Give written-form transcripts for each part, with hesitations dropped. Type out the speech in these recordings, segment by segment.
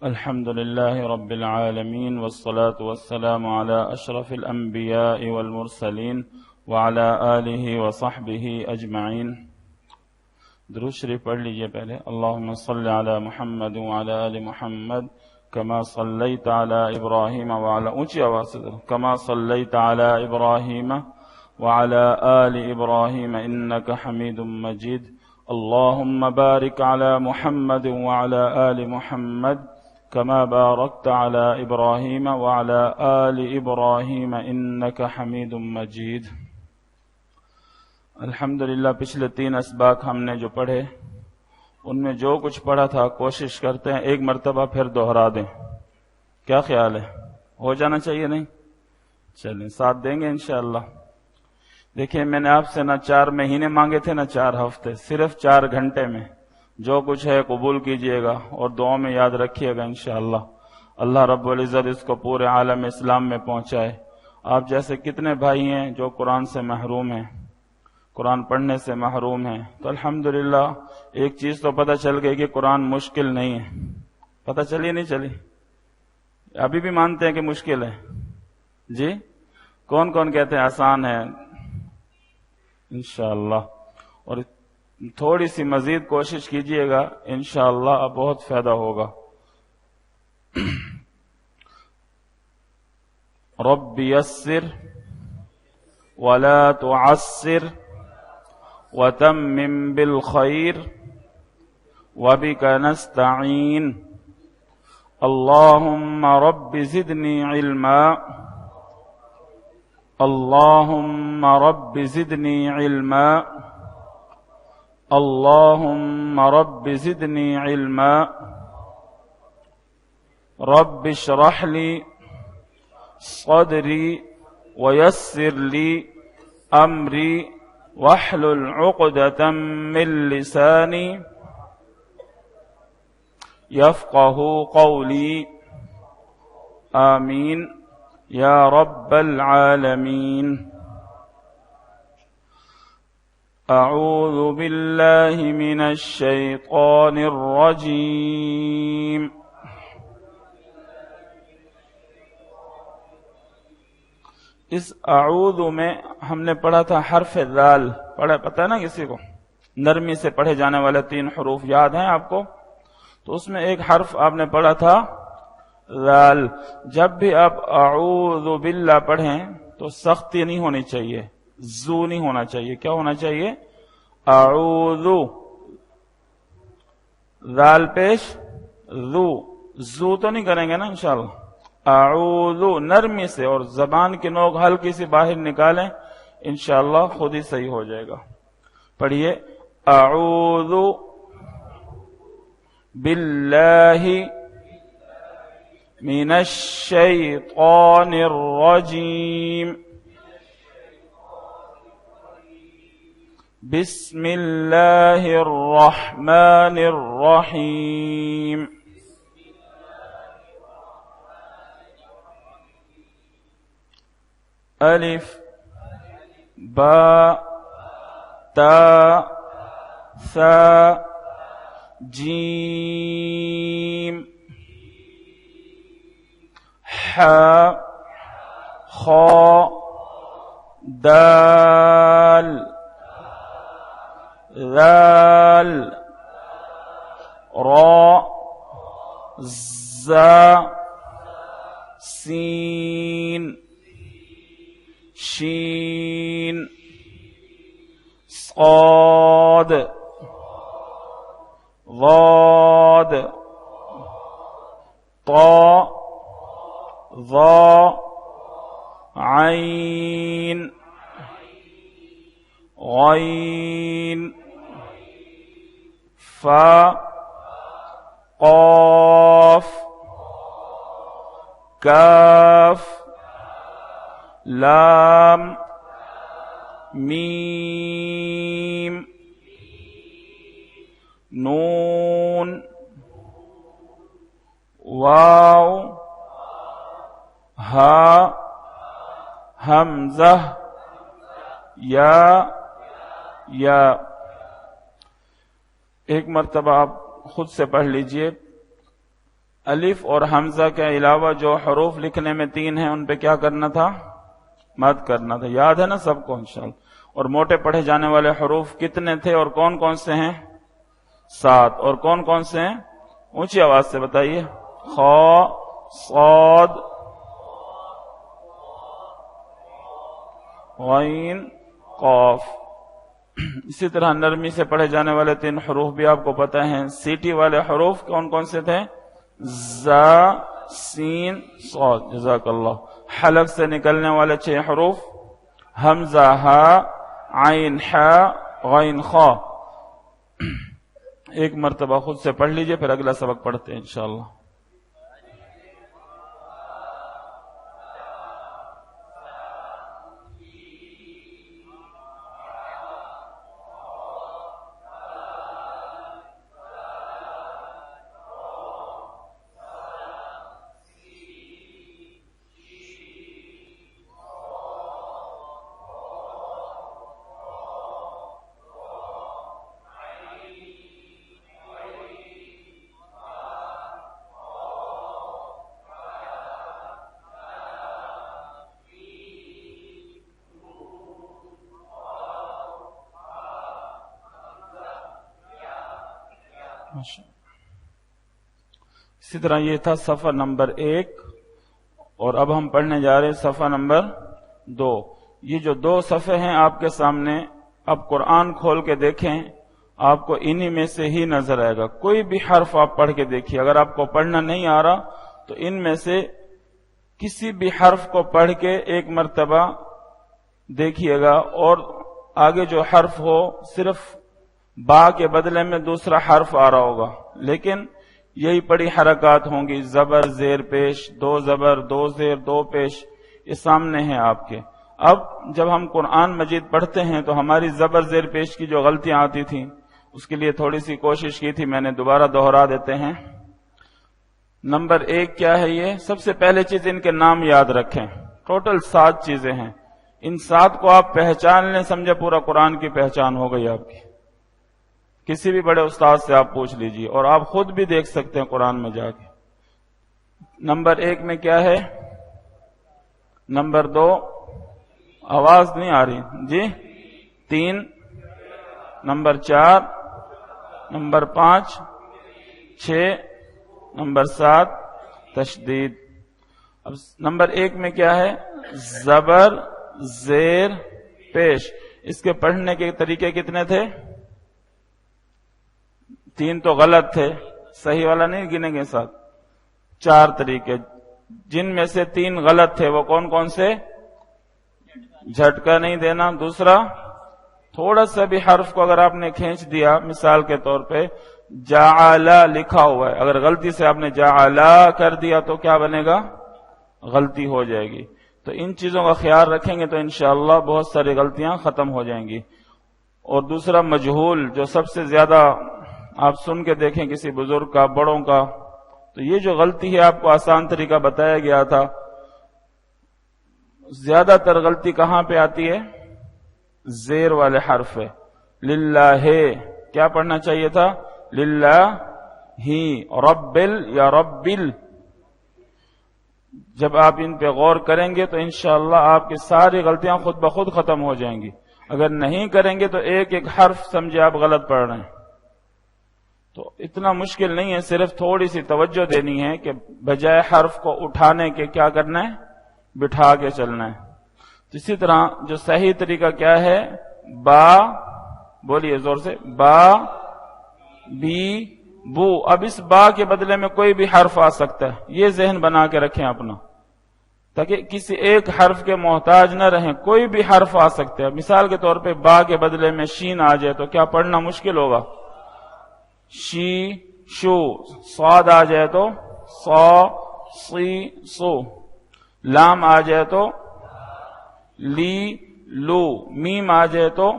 الحمد لله رب العالمين والصلاة والسلام على أشرف الأنبياء والمرسلين وعلى آله وصحبه أجمعين. درود شریف پڑھ لیجئے پہلے. اللهم صل على محمد وعلى آل محمد كما صليت على إبراهيم وعلى اونچی آواز سے كما صليت على إبراهيم وعلى آل إبراهيم إنك حميد مجيد. اللهم بارك على محمد وعلى آل محمد كما باركت على إبراهيم وعلى آل إبراهيم إنك حميد مجيد. الحمدللہ پچھلے 3 اسباق ہم نے جو پڑھے ان میں جو کچھ پڑھا تھا کوشش کرتے ہیں ایک مرتبہ پھر دوہرا دیں. کیا خیال ہے؟ ہو جانا چاہیے نہیں؟ چلیں ساتھ دیں گے انشاءاللہ. دیکھیں میں نے آپ سے نہ 4 مہینے مانگے تھے نہ 4 ہفتے، صرف 4 گھنٹے میں جو کچھ ہے قبول کیجئے گا اور دعاؤں میں یاد رکھیے گا انشاءاللہ. اللہ رب العزت اس کو پورے عالم اسلام میں پہنچائے. آپ جیسے کتنے بھائی ہیں جو قرآن سے محروم ہیں، قرآن پڑھنے سے محروم ہیں، تو الحمدللہ ایک چیز تو پتہ چل گئی کہ قرآن مشکل نہیں ہے. پتہ چلی نہیں چلی؟ ابھی بھی مانتے ہیں کہ مشکل ہے؟ جی کون کون کہتے ہیں آسان ہے؟ انشاءاللہ. اور تھوڑی سی مزید کوشش کیجئے گا انشاءاللہ اب بہت فائدہ ہوگا. رب یسر ولا تعسر وتمم بالخیر وبک نستعین. اللهم رب زدنی علما اللهم رب زدنی علما اللهم رب زدنی علما. رب اشرح لي صدري ويسر لي أمري واحلل عقدة من لساني يفقه قولي. آمين يا رب العالمين. أعوذ بالله من الشيطان الرجيم. اس اعوذ میں ہم نے پڑھا تھا حرف ذال. پڑھا پتہ ہے نا کسی کو؟ نرمی سے پڑھے جانے والے 3 حروف یاد ہیں آپ کو؟ تو اس میں ایک حرف آپ نے پڑھا تھا ذال. جب بھی آپ اعوذ باللہ پڑھیں تو سختی نہیں ہونی چاہیے، زو نہیں ہونا چاہیے. کیا ہونا چاہیے؟ اعوذ، ذال پیش ذو. زو تو نہیں کریں گے نا انشاءاللہ. اعوذ نرمی سے اور زبان کی نوک ہلکی سی باہر نکالیں، انشاءاللہ خود ہی صحیح ہو جائے گا. پڑھیے اعوذ باللہ من الشیطان الرجیم بسم اللہ الرحمن الرحیم. الف با تا ثا جیم حا خا دال ذال را زا سین شین صاد ضاد طا ظا عین غین فا قاف کاف لام میم نون واو ہا حمزہ یا ایک مرتبہ آپ خود سے پڑھ لیجئے. الف اور حمزہ کے علاوہ جو حروف لکھنے میں 3 ہیں ان پہ کیا کرنا تھا؟ مد کرنا تھا. یاد ہے نا سب کو انشاءاللہ. اور موٹے پڑھے جانے والے حروف کتنے تھے اور کون کون سے ہیں؟ 7. اور کون کون سے ہیں؟ اونچی آواز سے بتائیے. خا، صاد، غین، قاف. اسی طرح نرمی سے پڑھے جانے والے 3 حروف بھی آپ کو پتہ ہیں. سیٹی والے حروف کون کون سے تھے؟ زا، سین، صاد. جزاک اللہ. حلق سے نکلنے والے 6 حروف حمزہ، ہا، عین، حا، غین، خا. ایک مرتبہ خود سے پڑھ لیجئے پھر اگلا سبق پڑھتے ہیں انشاءاللہ. اسی طرح یہ تھا صفحہ نمبر 1 اور اب ہم پڑھنے جا رہے ہیں صفحہ نمبر 2. یہ جو 2 صفحے ہیں آپ کے سامنے، اب قرآن کھول کے دیکھیں آپ کو انہی میں سے ہی نظر آئے گا. کوئی بھی حرف آپ پڑھ کے دیکھیے. اگر آپ کو پڑھنا نہیں آ رہا تو ان میں سے کسی بھی حرف کو پڑھ کے ایک مرتبہ دیکھیے گا اور آگے جو حرف ہو صرف با کے بدلے میں دوسرا حرف آ رہا ہوگا، لیکن یہی پڑی حرکات ہوں گی. زبر، زیر پیش، 2 زبر، 2 زیر، 2 پیش، یہ سامنے ہیں آپ کے. اب جب ہم قرآن مجید پڑھتے ہیں تو ہماری زبر زیر پیش کی جو غلطیاں آتی تھیں اس کے لیے تھوڑی سی کوشش کی تھی میں نے، دوبارہ دوہرا دیتے ہیں. نمبر 1 کیا ہے؟ یہ سب سے پہلے چیز ان کے نام یاد رکھیں. ٹوٹل 7 چیزیں ہیں. ان 7 کو آپ پہچان لیں، سمجھے پورا قرآن کی پہچان ہو گئی آپ کی. کسی بھی بڑے استاد سے آپ پوچھ لیجئے اور آپ خود بھی دیکھ سکتے ہیں قرآن میں جا کے. نمبر 1 میں کیا ہے؟ نمبر 2 آواز نہیں آ رہی جی. 3. نمبر 4. نمبر 5. 6. نمبر 7 تشدید. اب نمبر 1 میں کیا ہے؟ زبر، زیر، پیش. اس کے پڑھنے کے طریقے کتنے تھے؟ 3 تو غلط تھے، صحیح والا نہیں گنے گے ساتھ. 4 طریقے، جن میں سے 3 غلط تھے. وہ کون کون سے؟ جھٹکا نہیں دینا. دوسرا، تھوڑا سا بھی حرف کو اگر آپ نے کھینچ دیا، مثال کے طور پہ جعلا لکھا ہوا ہے، اگر غلطی سے آپ نے جعلا کر دیا تو کیا بنے گا؟ غلطی ہو جائے گی. تو ان چیزوں کا خیال رکھیں گے تو انشاءاللہ بہت ساری غلطیاں ختم ہو جائیں گی. اور دوسرا مجہول، جو سب سے زیادہ آپ سن کے دیکھیں کسی بزرگ کا، بڑوں کا، تو یہ جو غلطی ہے آپ کو آسان طریقہ بتایا گیا تھا. زیادہ تر غلطی کہاں پہ آتی ہے؟ زیر والے حرف ہے. للہ، کیا پڑھنا چاہیے تھا؟ للہ ہی. ربل یا ربل. جب آپ ان پہ غور کریں گے تو انشاءاللہ آپ کی ساری غلطیاں خود بخود ختم ہو جائیں گی. اگر نہیں کریں گے تو ایک ایک حرف سمجھے آپ غلط پڑھ رہے ہیں. تو اتنا مشکل نہیں ہے، صرف تھوڑی سی توجہ دینی ہے کہ بجائے حرف کو اٹھانے کے کیا کرنا ہے؟ بٹھا کے چلنا ہے. تو اسی طرح جو صحیح طریقہ کیا ہے؟ با، بولیے زور سے، با، بی، بو. اب اس با کے بدلے میں کوئی بھی حرف آ سکتا ہے، یہ ذہن بنا کے رکھیں اپنا، تاکہ کسی ایک حرف کے محتاج نہ رہیں. کوئی بھی حرف آ سکتا ہے. مثال کے طور پہ با کے بدلے میں شین آ جائے تو کیا پڑھنا مشکل ہوگا؟ شی، شو. صاد آ جائے تو صا، سی، سو. لام آ جائے تو لی، لو. میم آ جائے تو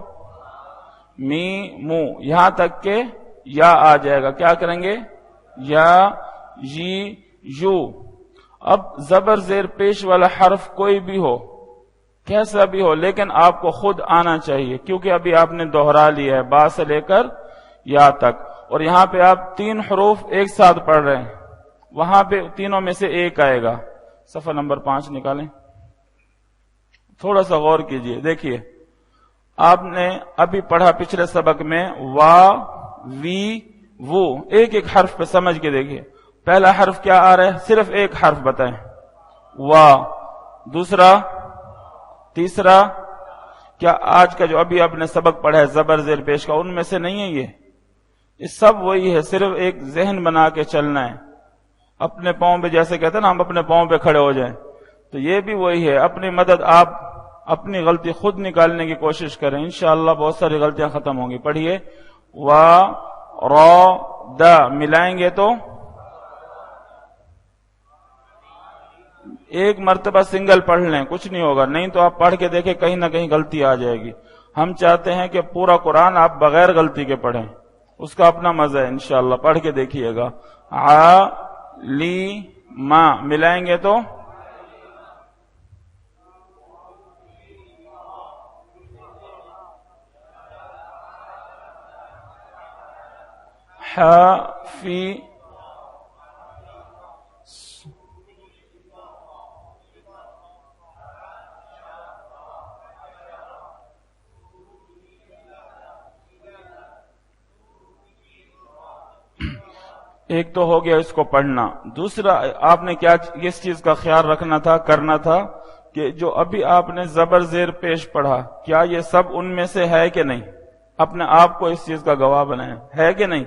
می، مو. یہاں تک کہ یا آ جائے گا. کیا کریں گے؟ یا، یی، یو. اب زبر زیر پیش والا حرف کوئی بھی ہو، کیسا بھی ہو، لیکن آپ کو خود آنا چاہیے، کیونکہ ابھی آپ نے دوہرا لیا ہے با سے لے کر یا تک. اور یہاں پہ آپ 3 حروف ایک ساتھ پڑھ رہے ہیں. وہاں پہ تینوں میں سے ایک آئے گا. صفحہ نمبر 5 نکالیں. تھوڑا سا غور کیجئے. دیکھیے آپ نے ابھی پڑھا پچھلے سبق میں وا وی وہ، ایک ایک حرف پہ سمجھ کے دیکھیے. پہلا حرف کیا آ رہا ہے؟ صرف ایک حرف بتائیں. وا. دوسرا، تیسرا. کیا آج کا جو ابھی آپ نے سبق پڑھا ہے زبر زیر پیش کا، ان میں سے نہیں ہے یہ سب وہی ہے. صرف ایک ذہن بنا کے چلنا ہے. اپنے پاؤں پہ، جیسے کہتے ہیں نا ہم اپنے پاؤں پہ کھڑے ہو جائیں، تو یہ بھی وہی ہے. اپنی مدد آپ اپنی غلطی خود نکالنے کی کوشش کریں، انشاءاللہ بہت ساری غلطیاں ختم ہوں گی. پڑھیے وا را دا، ملائیں گے تو ایک مرتبہ سنگل پڑھ لیں، کچھ نہیں ہوگا. نہیں تو آپ پڑھ کے دیکھیں کہیں نہ کہیں غلطی آ جائے گی. ہم چاہتے ہیں کہ پورا قرآن آپ بغیر غلطی کے پڑھیں، اس کا اپنا مزہ ہے. انشاءاللہ پڑھ کے دیکھیے گا. آ لی ما، ملائیں گے تو فی. ایک تو ہو گیا اس کو پڑھنا. دوسرا آپ نے کیا اس چیز کا خیال رکھنا تھا، کرنا تھا کہ جو ابھی آپ نے زبر زیر پیش پڑھا، کیا یہ سب ان میں سے ہے کہ نہیں؟ اپنے آپ کو اس چیز کا گواہ بنائیں، ہے کہ نہیں؟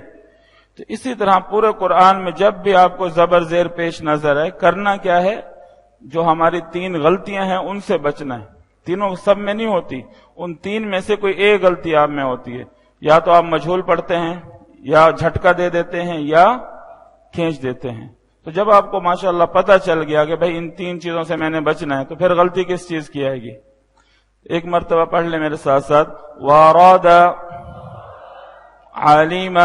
تو اسی طرح پورے قرآن میں جب بھی آپ کو زبر زیر پیش نظر آئے، کرنا کیا ہے؟ جو ہماری 3 غلطیاں ہیں ان سے بچنا ہے. تینوں سب میں نہیں ہوتی، ان 3 میں سے کوئی ایک غلطی آپ میں ہوتی ہے. یا تو آپ مجہول پڑھتے ہیں، یا جھٹکا دے دیتے ہیں، یا کھینچ دیتے ہیں. تو جب آپ کو ماشاءاللہ پتہ چل گیا کہ بھئی ان 3 چیزوں سے میں نے بچنا ہے، تو پھر غلطی کس چیز کی آئے گی؟ ایک مرتبہ پڑھ لیں میرے ساتھ ساتھ. وَارَادَ عَلِمَ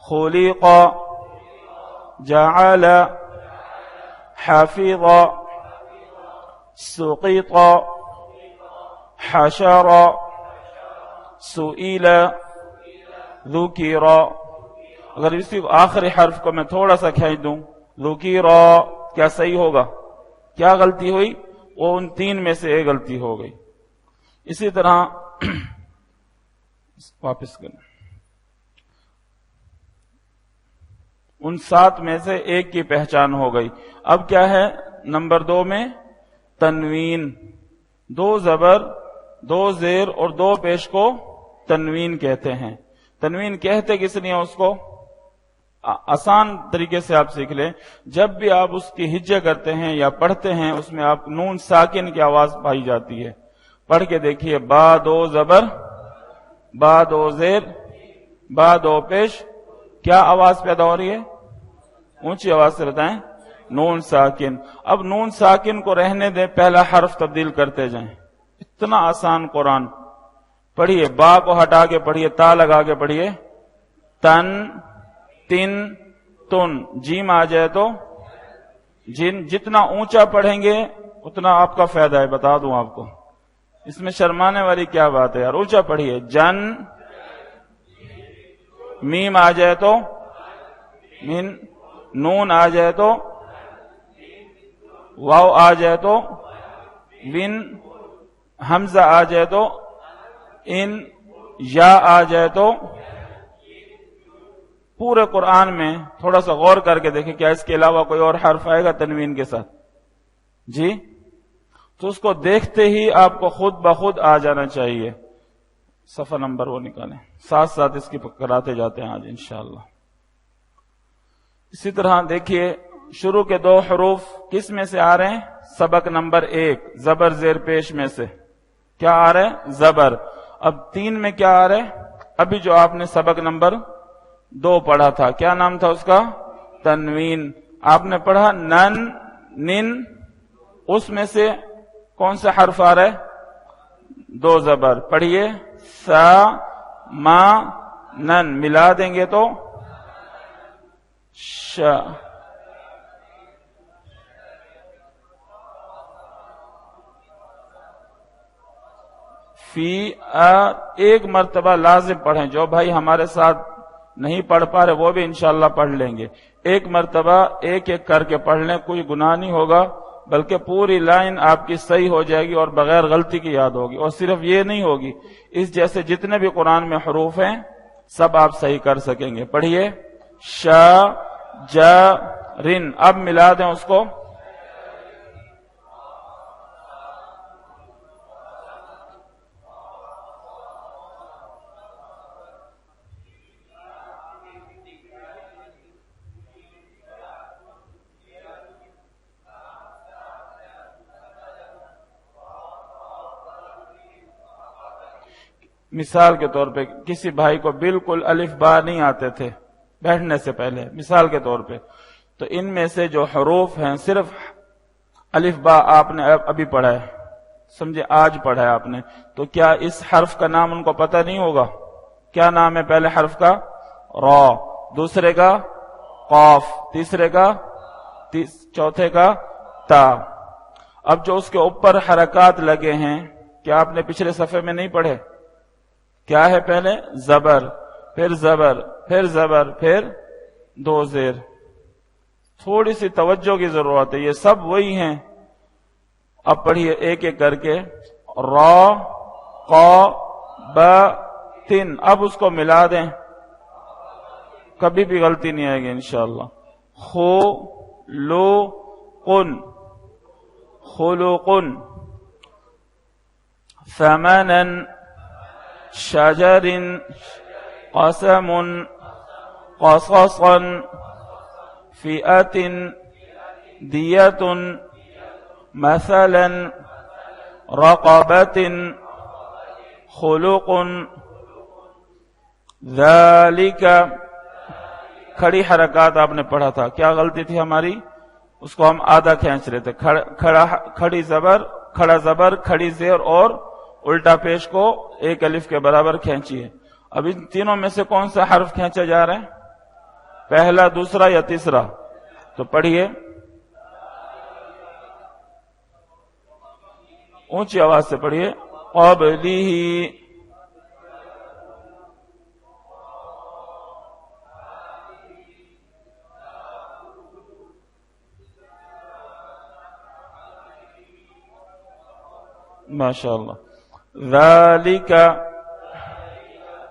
خُلِقَ جَعَلَ حَفِظَ سُقِطَ حَشَرَ سُئِلَ ذُكِرَ. اگر اسی آخری حرف کو میں تھوڑا سا کھینچ دوں، ذُكِرَ، کیا صحیح ہوگا؟ کیا غلطی ہوئی؟ وہ ان 3 میں سے ایک غلطی ہو گئی. اسی طرح واپس کریں، ان 7 میں سے ایک کی پہچان ہو گئی. اب کیا ہے؟ نمبر 2 میں تنوین. 2 زبر، 2 زیر اور 2 پیش کو تنوین کہتے ہیں. تنوین کہتے کس لیے اس کو؟ آسان طریقے سے آپ سیکھ لیں. جب بھی آپ اس کی ہجے کرتے ہیں یا پڑھتے ہیں، اس میں آپ نون ساکن کی آواز پائی جاتی ہے. پڑھ کے دیکھیے. با 2 زبر، با 2 زیر، با 2 پیش. کیا آواز پیدا ہو رہی ہے؟ اونچی آواز سے بتائیں. نون ساکن. اب نون ساکن کو رہنے دیں، پہلا حرف تبدیل کرتے جائیں. اتنا آسان قرآن. پڑھیے، با کو ہٹا کے پڑھیے، تا لگا کے پڑھیے. تن، تن، تن. جیم آ جائے تو جن. جتنا اونچا پڑھیں گے اتنا آپ کا فائدہ ہے، بتا دوں آپ کو. اس میں شرمانے والی کیا بات ہے یار؟ اونچا پڑھیے. جن. میم آ جائے تو من. نون آ جائے تو واو آ جائے تو ون. حمزہ آ جائے تو ان. یا آ جائے تو. پورے قرآن میں تھوڑا سا غور کر کے دیکھیں، کیا اس کے علاوہ کوئی اور حرف آئے گا تنوین کے ساتھ؟ جی. تو اس کو دیکھتے ہی آپ کو خود بخود آ جانا چاہیے. صفحہ نمبر وہ نکالیں، ساتھ ساتھ اس کی کراتے جاتے ہیں آج انشاءاللہ. اسی طرح دیکھیے، شروع کے 2 حروف کس میں سے آ رہے ہیں؟ سبق نمبر 1 زبر زیر پیش میں سے. کیا آ رہے ہیں؟ زبر. اب 3 میں کیا آ رہے ہیں؟ ابھی جو آپ نے سبق نمبر 2 پڑھا تھا، کیا نام تھا اس کا؟ تنوین. آپ نے پڑھا نن، نن. اس میں سے کون سا حرف آ رہا ہے؟ 2 زبر. پڑھیے. سا ما نن. ملا دیں گے تو ش. فی ایک مرتبہ لازم پڑھیں. جو بھائی ہمارے ساتھ نہیں پڑھ پا رہے وہ بھی انشاءاللہ پڑھ لیں گے. ایک مرتبہ ایک ایک کر کے پڑھ لیں, کوئی گناہ نہیں ہوگا, بلکہ پوری لائن آپ کی صحیح ہو جائے گی اور بغیر غلطی کی یاد ہوگی. اور صرف یہ نہیں ہوگی, اس جیسے جتنے بھی قرآن میں حروف ہیں سب آپ صحیح کر سکیں گے. پڑھیے شا جا رن, اب ملا دیں اس کو. مثال کے طور پہ کسی بھائی کو بالکل الف با نہیں آتے تھے بیٹھنے سے پہلے, مثال کے طور پہ, تو ان میں سے جو حروف ہیں صرف الف با آپ نے ابھی پڑھا ہے, سمجھے آج پڑھا ہے آپ نے, تو کیا اس حرف کا نام ان کو پتہ نہیں ہوگا؟ کیا نام ہے پہلے حرف کا؟ را, دوسرے کا قاف, تیسرے کا چوتھے کا تا. اب جو اس کے اوپر حرکات لگے ہیں کیا آپ نے پچھلے صفحے میں نہیں پڑھے؟ کیا ہے پہلے؟ زبر, پھر زبر, پھر زبر, پھر دو زیر. تھوڑی سی توجہ کی ضرورت ہے, یہ سب وہی ہیں. اب پڑھیے ایک ایک کر کے. را قا با تن, اب اس کو ملا دیں, کبھی بھی غلطی نہیں آئے گی انشاءاللہ. خو لو قن, خلقن, ثمنن, شجر, قسم, قصصا, فئة, دیت, مثلا, رقبة, خلق, ذالک. کھڑی حرکات آپ نے پڑھا تھا, کیا غلطی تھی ہماری؟ اس کو ہم آدھا کھینچ رہے تھے. کھڑی زبر, کھڑا زبر, کھڑی زیر اور الٹا پیش کو ایک الف کے برابر کھینچیے. اب ان تینوں میں سے کون سا حرف کھینچا جا رہا ہے؟ پہلا, دوسرا یا تیسرا؟ تو پڑھیے اونچی آواز سے پڑھیے. قبلہ, ماشاءاللہ. ذالک,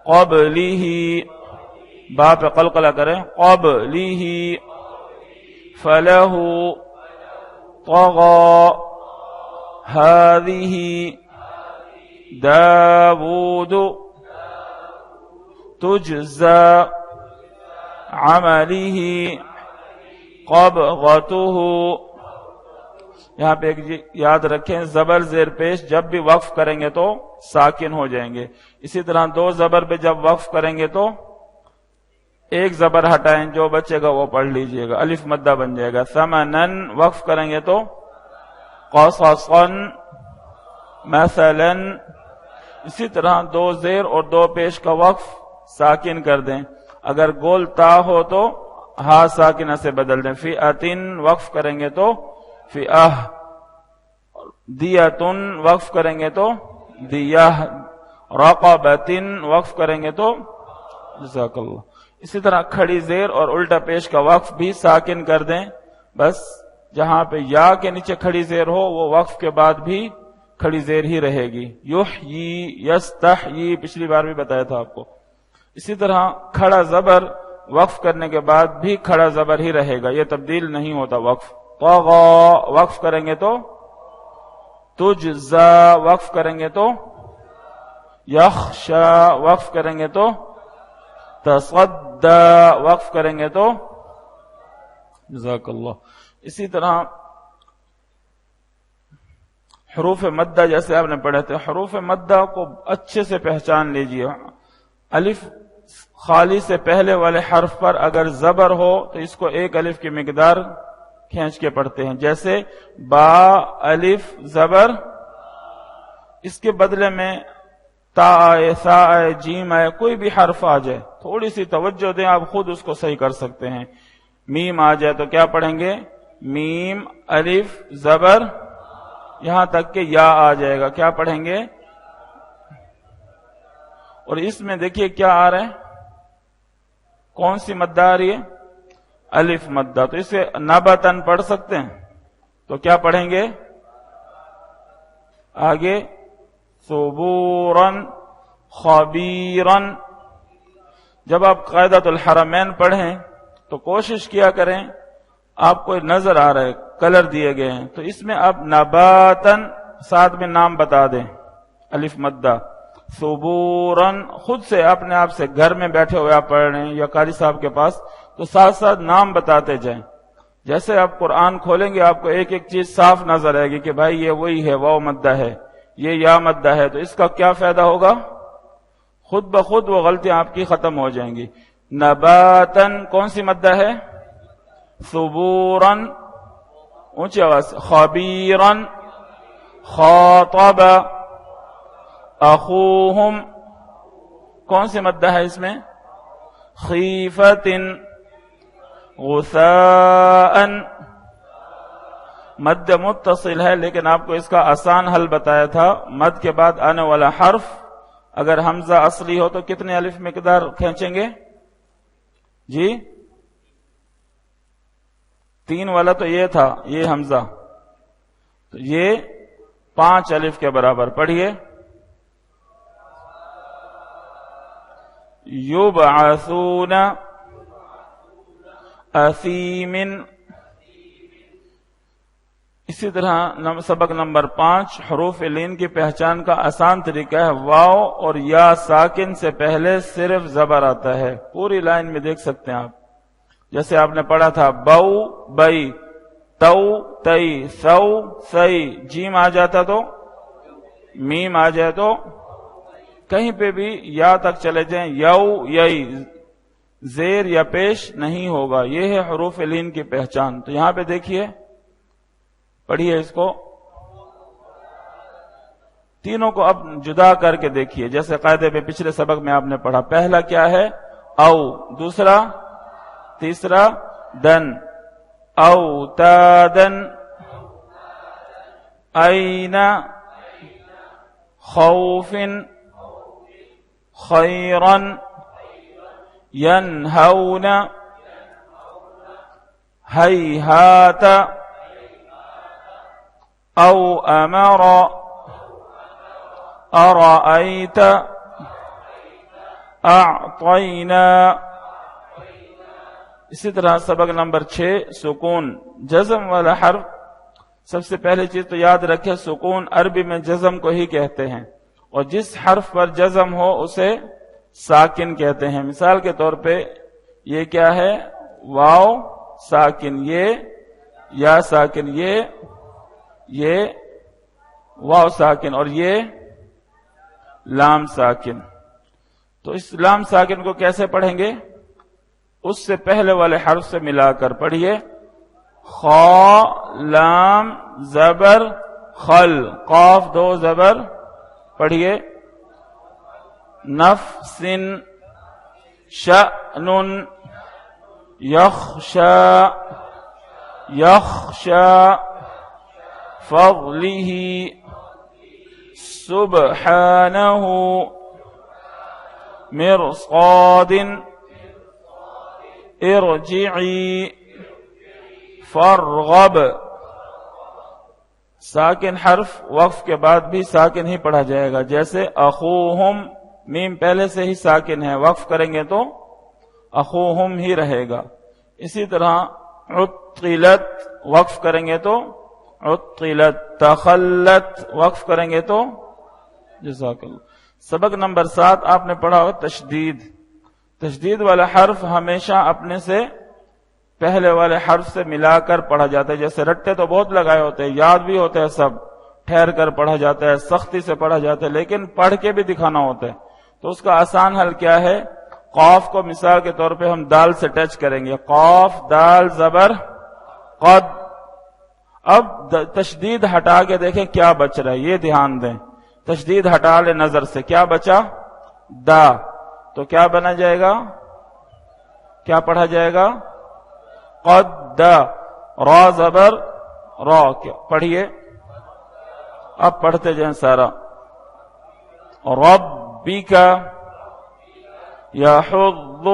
قبلہ, با پہ قلقلہ کریں. قبلہ, فلہ, طغى, هذه, داود, تجزى, عمله, قبغته. یہاں پہ ایک یاد رکھیں, زبر زیر پیش جب بھی وقف کریں گے تو ساکن ہو جائیں گے. اسی طرح دو زبر پہ جب وقف کریں گے تو ایک زبر ہٹائیں, جو بچے گا وہ پڑھ لیجئے گا, الف مدہ بن جائے گا. ثمنن وقف کریں گے تو قصصا, مثلا. اسی طرح دو زیر اور دو پیش کا وقف ساکن کر دیں. اگر گول تا ہو تو ہا ساکنہ سے بدل دیں. فئۃ وقف کریں گے تو فئہ, دیتن وقف کریں گے تو دیہ, رقبۃ وقف کریں گے تو جزاک اللہ. اسی طرح کھڑی زیر اور الٹا پیش کا وقف بھی ساکن کر دیں. بس جہاں پہ یا کے نیچے کھڑی زیر ہو وہ وقف کے بعد بھی کھڑی زیر ہی رہے گی. یحیی, یستحیی, پچھلی بار بھی بتایا تھا آپ کو. اسی طرح کھڑا زبر وقف کرنے کے بعد بھی کھڑا زبر ہی رہے گا, یہ تبدیل نہیں ہوتا وقف. طغى وقف کریں گے تو تجزا, وقف کریں گے تو یخشا, وقف کریں گے تو تصدى, وقف کریں گے تو جزاک اللہ. اسی طرح حروف مدہ جیسے آپ نے پڑھے تھے, حروف مدہ کو اچھے سے پہچان لیجئے. الف خالی سے پہلے والے حرف پر اگر زبر ہو تو اس کو ایک الف کی مقدار کھینچ کے پڑھتے ہیں. جیسے با الف زبر, اس کے بدلے میں تا آئے, سا آئے, جیم آئے, کوئی بھی حرف آ جائے, تھوڑی سی توجہ دیں, آپ خود اس کو صحیح کر سکتے ہیں. میم آ جائے تو کیا پڑھیں گے؟ میم الف زبر, یہاں تک کہ یا آ جائے گا, کیا پڑھیں گے؟ اور اس میں دیکھیے کیا آ رہا ہے, کون سی مدہ آ رہی ہے؟ الف مدہ. تو اسے نبتن پڑھ سکتے ہیں. تو کیا پڑھیں گے آگے؟ ثبوراً خبیراً. جب آپ قاعدۃ الحرمین پڑھیں تو کوشش کیا کریں، آپ کو نظر آ رہا ہے کلر دیے گئے ہیں، تو اس میں آپ نباتن ساتھ میں نام بتا دیں، الف مدہ. ثبوراً خود سے اپنے آپ سے گھر میں بیٹھے ہوئے آپ پڑھ رہے ہیں یا قاری صاحب کے پاس، تو ساتھ ساتھ نام بتاتے جائیں. جیسے آپ قرآن کھولیں گے آپ کو ایک ایک چیز صاف نظر آئے گی کہ بھائی یہ وہی ہے، واو مدہ ہے، یہ یا مدہ ہے. تو اس کا کیا فائدہ ہوگا؟ خود بخود وہ غلطیاں آپ کی ختم ہو جائیں گی. نباتن کون سی مدہ ہے؟ ثبوراً اونچی آواز سے. خبیراً. خاطب اخوہم کون سی مدہ ہے اس میں؟ خیفتن. غثاء مد متصل ہے، لیکن آپ کو اس کا آسان حل بتایا تھا. مد کے بعد آنے والا حرف اگر حمزہ اصلی ہو تو کتنے الف مقدار کھینچیں گے جی؟ 3 والا تو یہ تھا، یہ حمزہ، تو یہ 5 الف کے برابر. پڑھیے یبعثون اثیم. اسی طرح سبق نمبر 5 حروف لین کی پہچان کا آسان طریقہ ہے. واو اور یا ساکن سے پہلے صرف زبر آتا ہے. پوری لائن میں دیکھ سکتے ہیں آپ. جیسے آپ نے پڑھا تھا بو بئی، تو تئی، سو سئی. جیم آ جاتا تو، میم آ جائے تو، کہیں پہ بھی یا تک چلے جائیں، یو یئی، زیر یا پیش نہیں ہوگا. یہ ہے حروف لین کی پہچان. تو یہاں پہ دیکھیے، پڑھیے اس کو، تینوں کو اب جدا کر کے دیکھیے. جیسے قاعدے پہ پچھلے سبق میں آپ نے پڑھا، پہلا کیا ہے؟ او. دوسرا، تیسرا دن. او تادن. این. خوفن. خیرن. ینہون. ہیہات. او امر. ارأیت. اعطینا. اسی طرح سبق نمبر 6 سکون. جزم والا حرف، سب سے پہلے چیز تو یاد رکھے سکون عربی میں جزم کو ہی کہتے ہیں، اور جس حرف پر جزم ہو اسے ساکن کہتے ہیں. مثال کے طور پہ یہ کیا ہے؟ واو ساکن، یہ یا ساکن، یہ واو ساکن، اور یہ لام ساکن. تو اس لام ساکن کو کیسے پڑھیں گے؟ اس سے پہلے والے حرف سے ملا کر پڑھیے. خا لام زبر خل، قاف 2 زبر. پڑھیے نفس شأن یخشا یخشا فضلہ سبحانہ مرصاد ارجعی فرغب. ساکن حرف وقف کے بعد بھی ساکن ہی پڑھا جائے گا. جیسے اخوہم، میم پہلے سے ہی ساکن ہے، وقف کریں گے تو اخوہم ہی رہے گا. اسی طرح عطلت، وقف کریں گے تو عطلت. تخلت، وقف کریں گے تو جزاک اللہ. سبق نمبر 7 آپ نے پڑھا ہوگا تشدید. تشدید والا حرف ہمیشہ اپنے سے پہلے والے حرف سے ملا کر پڑھا جاتا ہے. جیسے رٹے تو بہت لگائے ہوتے ہیں، یاد بھی ہوتے ہیں، سب ٹھہر کر پڑھا جاتا ہے، سختی سے پڑھا جاتا ہے، لیکن پڑھ کے بھی دکھانا ہوتا ہے. تو اس کا آسان حل کیا ہے؟ قاف کو مثال کے طور پہ ہم دال سے ٹچ کریں گے. قاف دال زبر قد. اب تشدید ہٹا کے دیکھیں کیا بچ رہا ہے، یہ دھیان دیں. تشدید ہٹا لے نظر سے، کیا بچا؟ دا. تو کیا بنا جائے گا؟ کیا پڑھا جائے گا؟ قد. را زبر را. پڑھیے، اب پڑھتے جائیں سارا. ربک یحض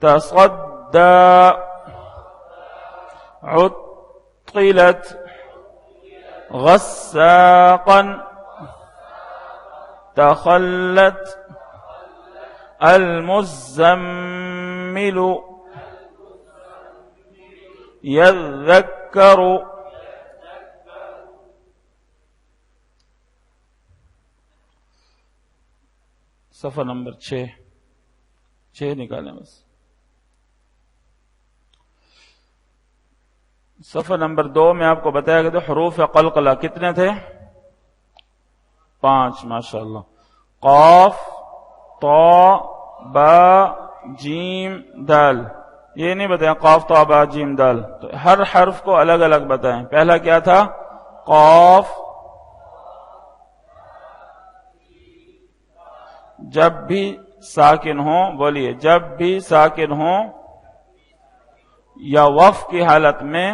تصدى عطلت غساقا تخلت المزمل يذكر صفحہ نمبر 6 نکالیں بس. صفحہ نمبر 2 میں آپ کو بتایا گیا تھا حروف قلقلہ کتنے تھے؟ 5. ماشاءاللہ. قاف، طا، با، جیم، دال. یہ نہیں بتایا قاف، طا، با، جیم، دال. تو ہر حرف کو الگ الگ بتائیں. پہلا کیا تھا؟ قاف. جب بھی ساکن ہوں، بولیے، جب بھی ساکن ہوں یا وقف کی حالت میں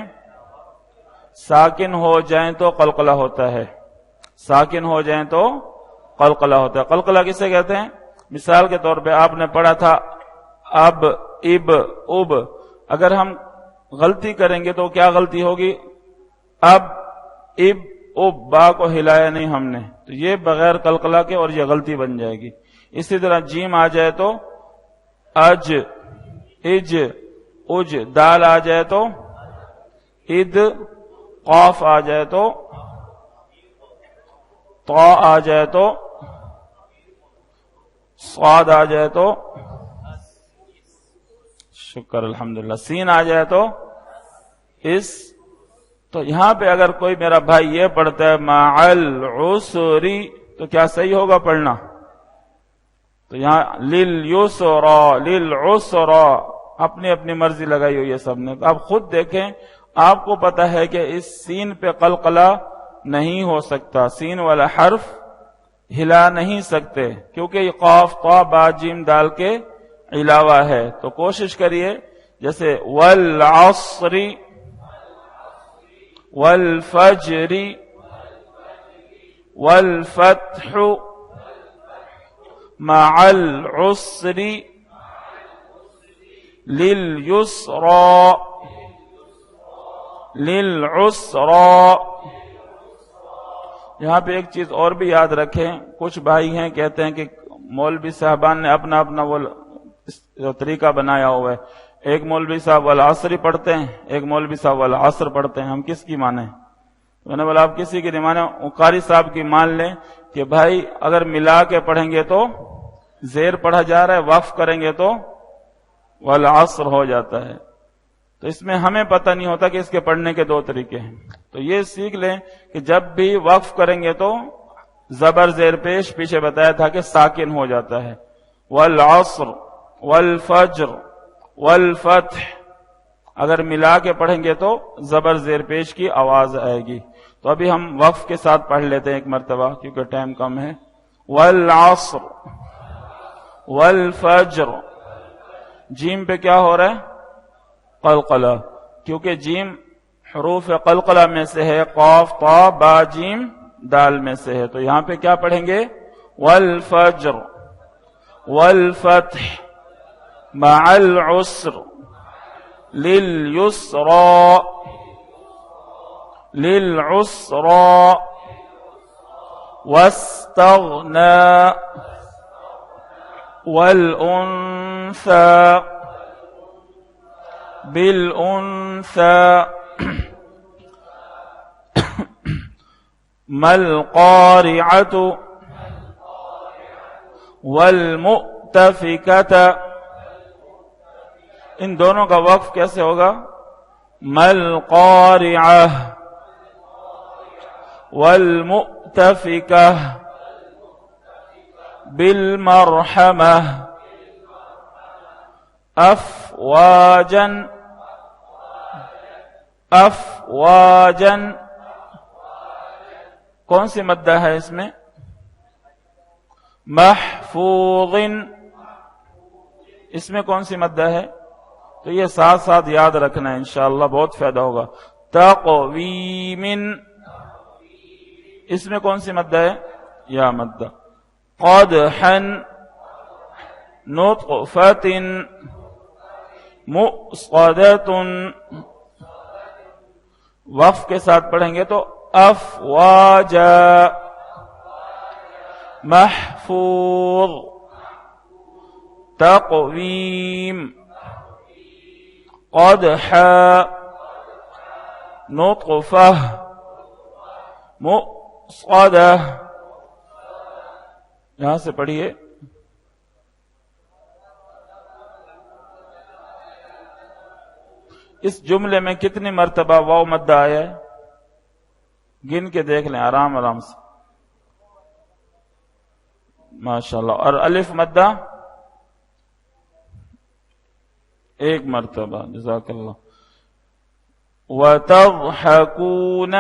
ساکن ہو جائیں تو قلقلہ ہوتا ہے. ساکن ہو جائیں تو قلقلہ ہوتا ہے. قلقلہ کسے کہتے ہیں؟ مثال کے طور پہ آپ نے پڑھا تھا اب، اب، اب. اگر ہم غلطی کریں گے تو کیا غلطی ہوگی؟ اب، اب، اب، با کو ہلایا نہیں ہم نے، تو یہ بغیر قلقلہ کے اور یہ غلطی بن جائے گی. اسی طرح جیم آ جائے تو اج، اج، اج. دال آ جائے تو اد. قاف آ جائے تو طا، آ جائے تو صاد، آ جائے تو شکر الحمدللہ، سین آ جائے تو اس. تو یہاں پہ اگر کوئی میرا بھائی یہ پڑھتا ہے مع العسری تو کیا صحیح ہوگا پڑھنا؟ تو یہاں لليسرى، للعسرى، اپنی اپنی مرضی لگائی ہوئی ہے سب نے. آپ خود دیکھیں، آپ کو پتا ہے کہ اس سین پہ قلقلہ نہیں ہو سکتا. سین والا حرف ہلا نہیں سکتے کیونکہ یہ قاف، طا، با، جیم، دال کے علاوہ ہے. تو کوشش کریے جیسے والعصر، والفجر، والفتح، مع العسر، لليسرى، للعسرى. یہاں پہ ایک چیز اور بھی یاد رکھیں، کچھ بھائی ہیں کہتے ہیں کہ مولوی صاحبان نے اپنا اپنا وہ طریقہ بنایا ہوا ہے. ایک مولوی صاحب والعصر پڑھتے ہیں، ایک مولوی صاحب والعصر پڑھتے ہیں. ہم کس کی مانیں؟ میں نے بولا آپ کسی کی نہیں مانیں، قاری صاحب کی مان لیں کہ بھائی اگر ملا کے پڑھیں گے تو زیر پڑھا جا رہا ہے، وقف کریں گے تو والعصر ہو جاتا ہے. تو اس میں ہمیں پتہ نہیں ہوتا کہ اس کے پڑھنے کے 2 طریقے ہیں. تو یہ سیکھ لیں کہ جب بھی وقف کریں گے تو زبر زیر پیش، پیچھے بتایا تھا کہ ساکن ہو جاتا ہے. والعصر، والفجر، والفتح. اگر ملا کے پڑھیں گے تو زبر زیر پیش کی آواز آئے گی. تو ابھی ہم وقف کے ساتھ پڑھ لیتے ہیں ایک مرتبہ کیونکہ ٹائم کم ہے. والعصر، والفجر. جیم پہ کیا ہو رہا ہے؟ قلقلہ، کیونکہ جیم حروف قلقلہ میں سے ہے، قاف، طا، با، جیم، دال میں سے ہے. تو یہاں پہ کیا پڑھیں گے؟ والفجر، والفتح، مع العسر، لليسرى، للعسرى، واستغنى، والأنثى، بالأنثى، ما القارعة، والمؤتفكة. ان دونوں کا وقف کیسے ہوگا؟ ما القارعة، والمؤتفكة، بالمرحمة، أفواجا، أفواجا. کون سی مدہ ہے اس میں؟ محفوظ. اس میں کون سی مدہ ہے؟ تو یہ ساتھ ساتھ یاد رکھنا ہے، انشاءاللہ بہت فائدہ ہوگا. تقویم. اس میں کون سی مدہ ہے؟ یا مدہ. قدحا، نطفة، مؤصدۃ، وقف کے ساتھ پڑھیں گے تو افواجا، محفوظ، تقویم، قدحا، نطفہ، مؤصدہ. یہاں سے پڑھیے. اس جملے میں کتنی مرتبہ واو مدہ آیا ہے؟ گن کے دیکھ لیں آرام آرام سے. ماشاءاللہ. اور الف مدہ ایک مرتبہ. جزاک اللہ. وَتَضْحَكُونَ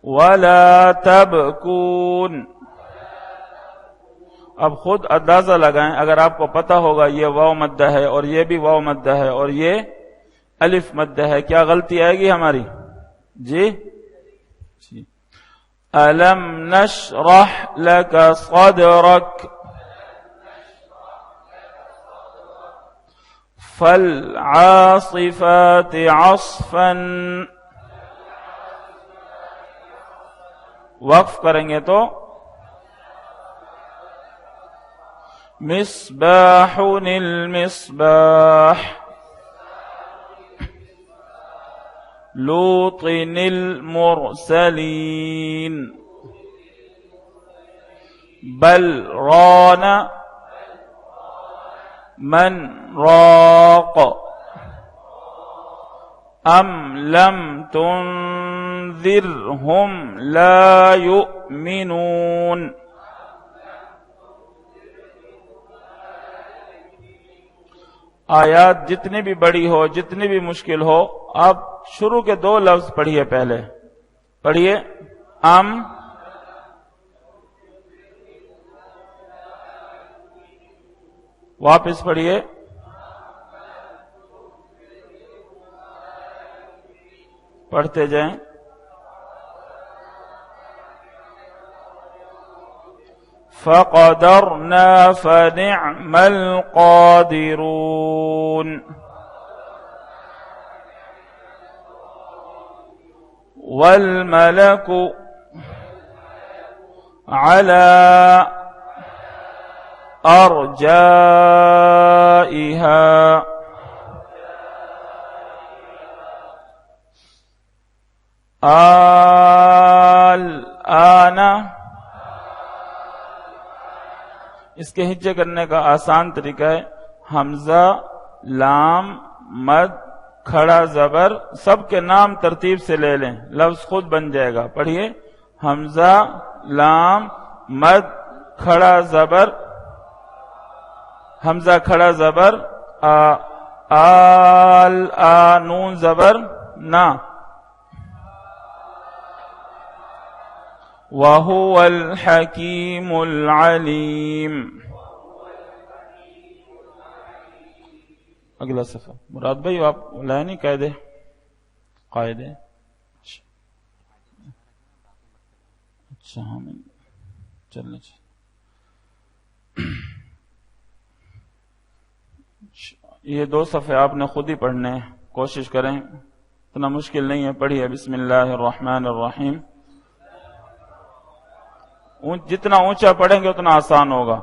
وَلَا تَبْكُونَ. اب خود اندازہ لگائیں، اگر آپ کو پتہ ہوگا یہ واو مدہ ہے اور یہ بھی واو مدہ ہے اور یہ الف مدہ ہے، کیا غلطی آئے گی ہماری؟ جی أَلَمْ نَشْرَحْ لَكَ صَدْرَكَ فَالْعَاصِفَاتِ عَصْفًا. وقف کریں گے تو مصباح المصباح، لوط المرسلين، بل ران من راق، ام لم تنذرهم لا يؤمنون. آیات جتنی بھی بڑی ہو، جتنی بھی مشکل ہو، آپ شروع کے دو لفظ پڑھیے. پہلے پڑھیے ام، واپس پڑھیے پڑھتے جائیں. فَقَدَرْنَا فَنِعْمَ الْقَادِرُونَ. وَالْمَلَكُ عَلَى أَرْجَائِهَا الْآنَ. اس کے ہجے کرنے کا آسان طریقہ ہے حمزہ، لام، مد، کھڑا زبر، سب کے نام ترتیب سے لے لیں، لفظ خود بن جائے گا. پڑھیے حمزہ، لام، مد، کھڑا زبر، حمزہ کھڑا زبر، نون زبر نا. وَهُوَ الْحَكِيمُ الْعَلِيمُ. اگلا صفحہ. مراد بھائی آپ لائے نہیں قاعدے؟ اچھا ہاں چلنے چاہیے. یہ دو صفحے آپ نے خود ہی پڑھنے ہیں، کوشش کریں، اتنا مشکل نہیں ہے. پڑھیے بسم اللہ الرحمن الرحیم. جتنا اونچا پڑھیں گے اتنا آسان ہوگا.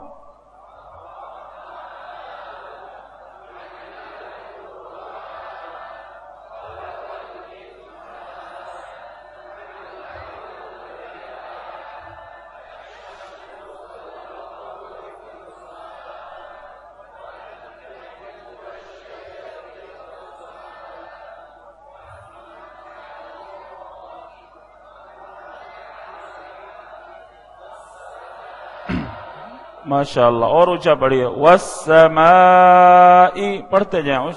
ماشاءاللہ. اور اونچا پڑھیے والسماء. پڑھتے جائیں.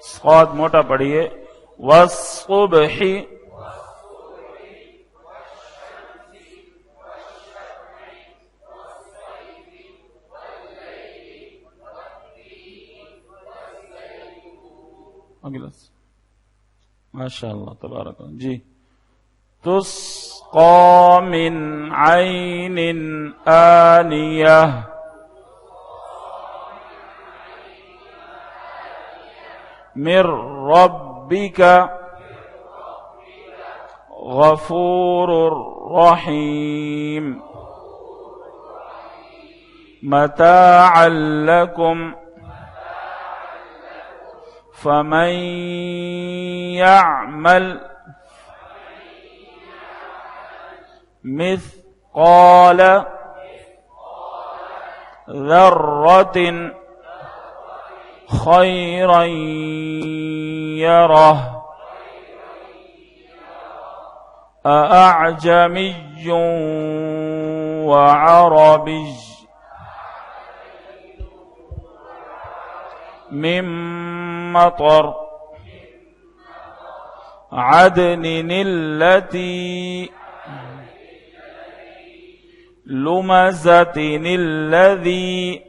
صاد موٹا پڑھیے، والصبح، ماشاء اللہ تبارک اللہ جی. تسقى من عين آنية من ربك غفور رحيم متاعا لكم فمن يعمل مثقال ذرة خيرا يره أأعجمي وعربي من مطر عدن التي لمزت الذي.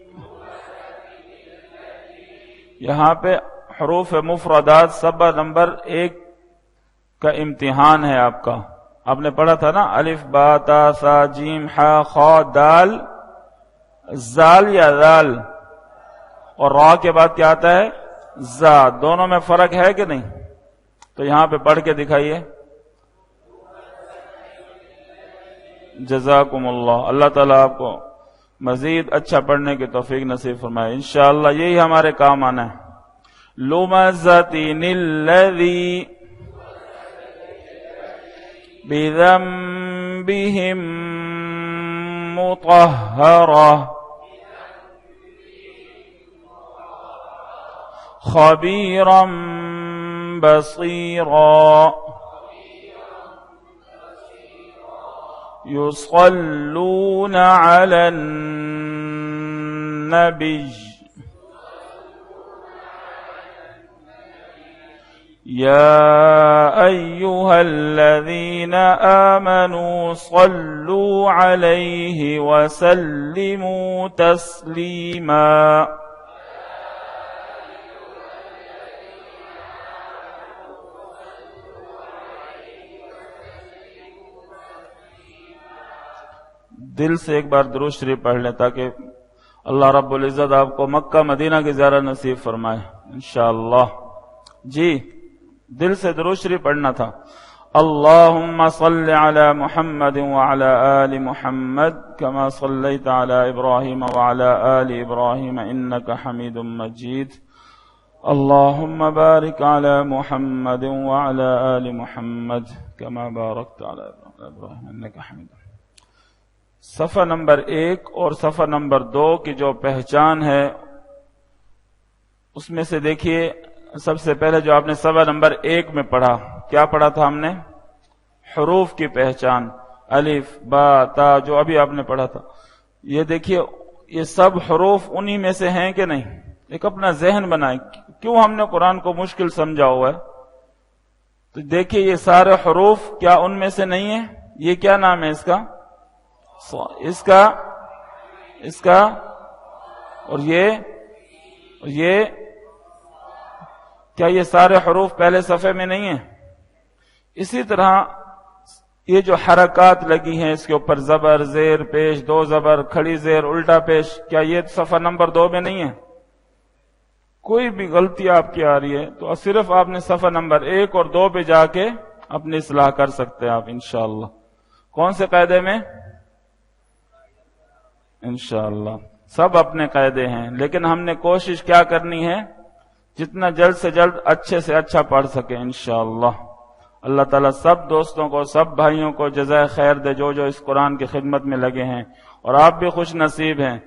یہاں پہ حروف مفردات سبع نمبر 1 کا امتحان ہے آپ کا. آپ نے پڑھا تھا نا، الف با تا سا جیم حا خا دال، زال یا ذال، اور را کے بعد کیا آتا ہے؟ زا. دونوں میں فرق ہے کہ نہیں؟ تو یہاں پہ پڑھ کے دکھائیے. جزاکم اللہ. اللہ تعالیٰ آپ کو مزید اچھا پڑھنے کی توفیق نصیب فرمائے انشاءاللہ. یہی ہمارے کام آنا ہے. لمزتن الذی بذنبہم مطہرہ خبیرا بصیرا يصلون على النبي يا أيها الذين آمنوا صلوا عليه وسلموا تسليما. دل سے ایک بار درود شریف پڑھ لیں تاکہ اللہ رب العزت آپ کو مکہ مدینہ کی زیارت نصیب فرمائے انشاءاللہ. جی دل سے درود شریف پڑھنا تھا. اللہم صل علی محمد وعلی آل محمد کما صلیت علی ابراہیم وعلی آل ابراہیم انک حمید مجید. اللہم بارک علی محمد وعلی آل محمد کما بارکت علی ابراہیم انک حمید. صفحہ نمبر 1 اور صفحہ نمبر 2 کی جو پہچان ہے اس میں سے دیکھیے. سب سے پہلے جو آپ نے صفحہ نمبر 1 میں پڑھا، کیا پڑھا تھا ہم نے؟ حروف کی پہچان، الف با تا، جو ابھی آپ نے پڑھا تھا. یہ دیکھیے یہ سب حروف انہی میں سے ہیں کہ نہیں؟ ایک اپنا ذہن بنائیں. کیوں ہم نے قرآن کو مشکل سمجھا ہوا ہے؟ تو دیکھیے یہ سارے حروف کیا ان میں سے نہیں ہیں؟ یہ کیا نام ہے اس کا؟ اس کا اور یہ کیا یہ سارے حروف پہلے صفحے میں نہیں ہیں؟ اسی طرح یہ جو حرکات لگی ہیں اس کے اوپر زبر، زیر پیش، 2 زبر، کھڑی زیر، الٹا پیش، کیا یہ صفحہ نمبر 2 میں نہیں ہے؟ کوئی بھی غلطی آپ کی آ رہی ہے تو صرف آپ نے صفحہ نمبر 1 اور 2 پہ جا کے اپنی اصلاح کر سکتے ہیں آپ انشاءاللہ. کون سے قاعدے میں؟ انشاءاللہ سب اپنے قاعدے ہیں، لیکن ہم نے کوشش کیا کرنی ہے؟ جتنا جلد سے جلد اچھے سے اچھا پڑھ سکے انشاءاللہ. اللہ تعالیٰ سب دوستوں کو، سب بھائیوں کو جزائے خیر دے جو اس قرآن کی خدمت میں لگے ہیں، اور آپ بھی خوش نصیب ہیں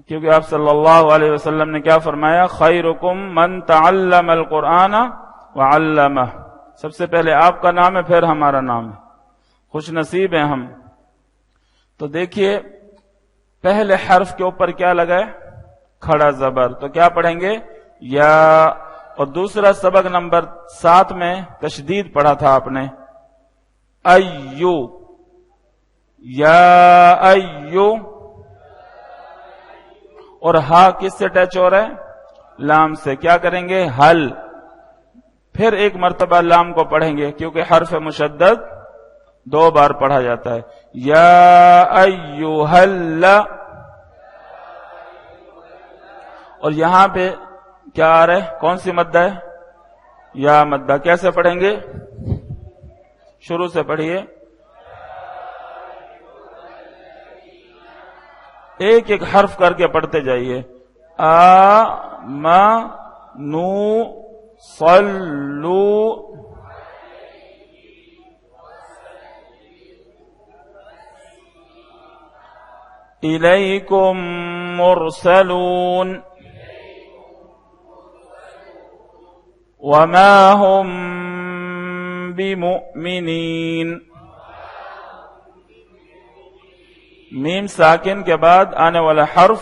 کیونکہ آپ صلی اللہ علیہ وسلم نے کیا فرمایا؟ خیرکم من تعلم القرآن وعلمہ. سب سے پہلے آپ کا نام ہے، پھر ہمارا نام ہے. خوش نصیب ہیں ہم. تو دیکھیے پہلے حرف کے اوپر کیا لگا ہے؟ کھڑا زبر. تو کیا پڑھیں گے؟ یا اور دوسرا سبق نمبر 7 میں تشدید پڑھا تھا آپ نے، ایو، یا ایو، اور ہا کس سے ٹچ ہو رہا ہے؟ لام سے. کیا کریں گے؟ حل. پھر ایک مرتبہ لام کو پڑھیں گے کیونکہ حرف مشدد 2 بار پڑھا جاتا ہے. یا ایوہ الل، اور یہاں پہ کیا آ رہا ہے؟ کون سی مدہ ہے؟ یا مدہ. کیسے پڑھیں گے؟ شروع سے پڑھیے. ایک ایک حرف کر کے پڑھتے جائیے. آ ما نو صلو، الیکم مرسلون، وما هم بمؤمنین. میم ساکن کے بعد آنے والا حرف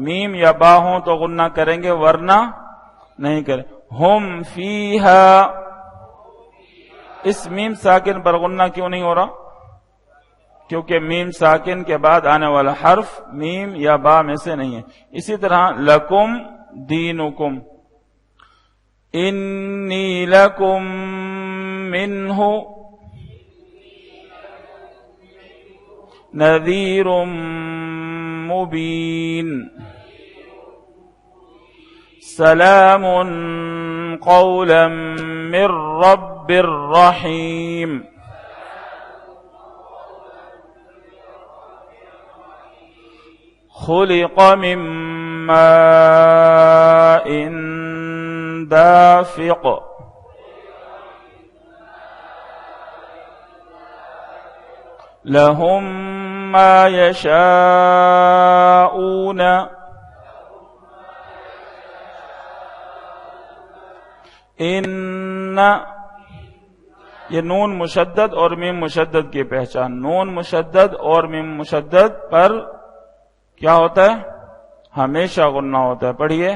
میم یا با ہوں تو غنہ کریں گے، ورنہ نہیں کریں. ہم فیہا، اس میم ساکن پر غنہ کیوں نہیں ہو رہا؟ کیونکہ میم ساکن کے بعد آنے والا حرف میم یا با میں سے نہیں ہے. اسی طرح لکم دینکم، انی لکم منہ نذیر مبین، سلام قولا من رب الرحیم. خلق من ماء دافق، لهم ما يشاءون، ان، یہ نون مشدد اور میم مشدد کی پہچان. نون مشدد اور میم مشدد پر کیا ہوتا ہے؟ ہمیشہ غنہ ہوتا ہے. پڑھیے.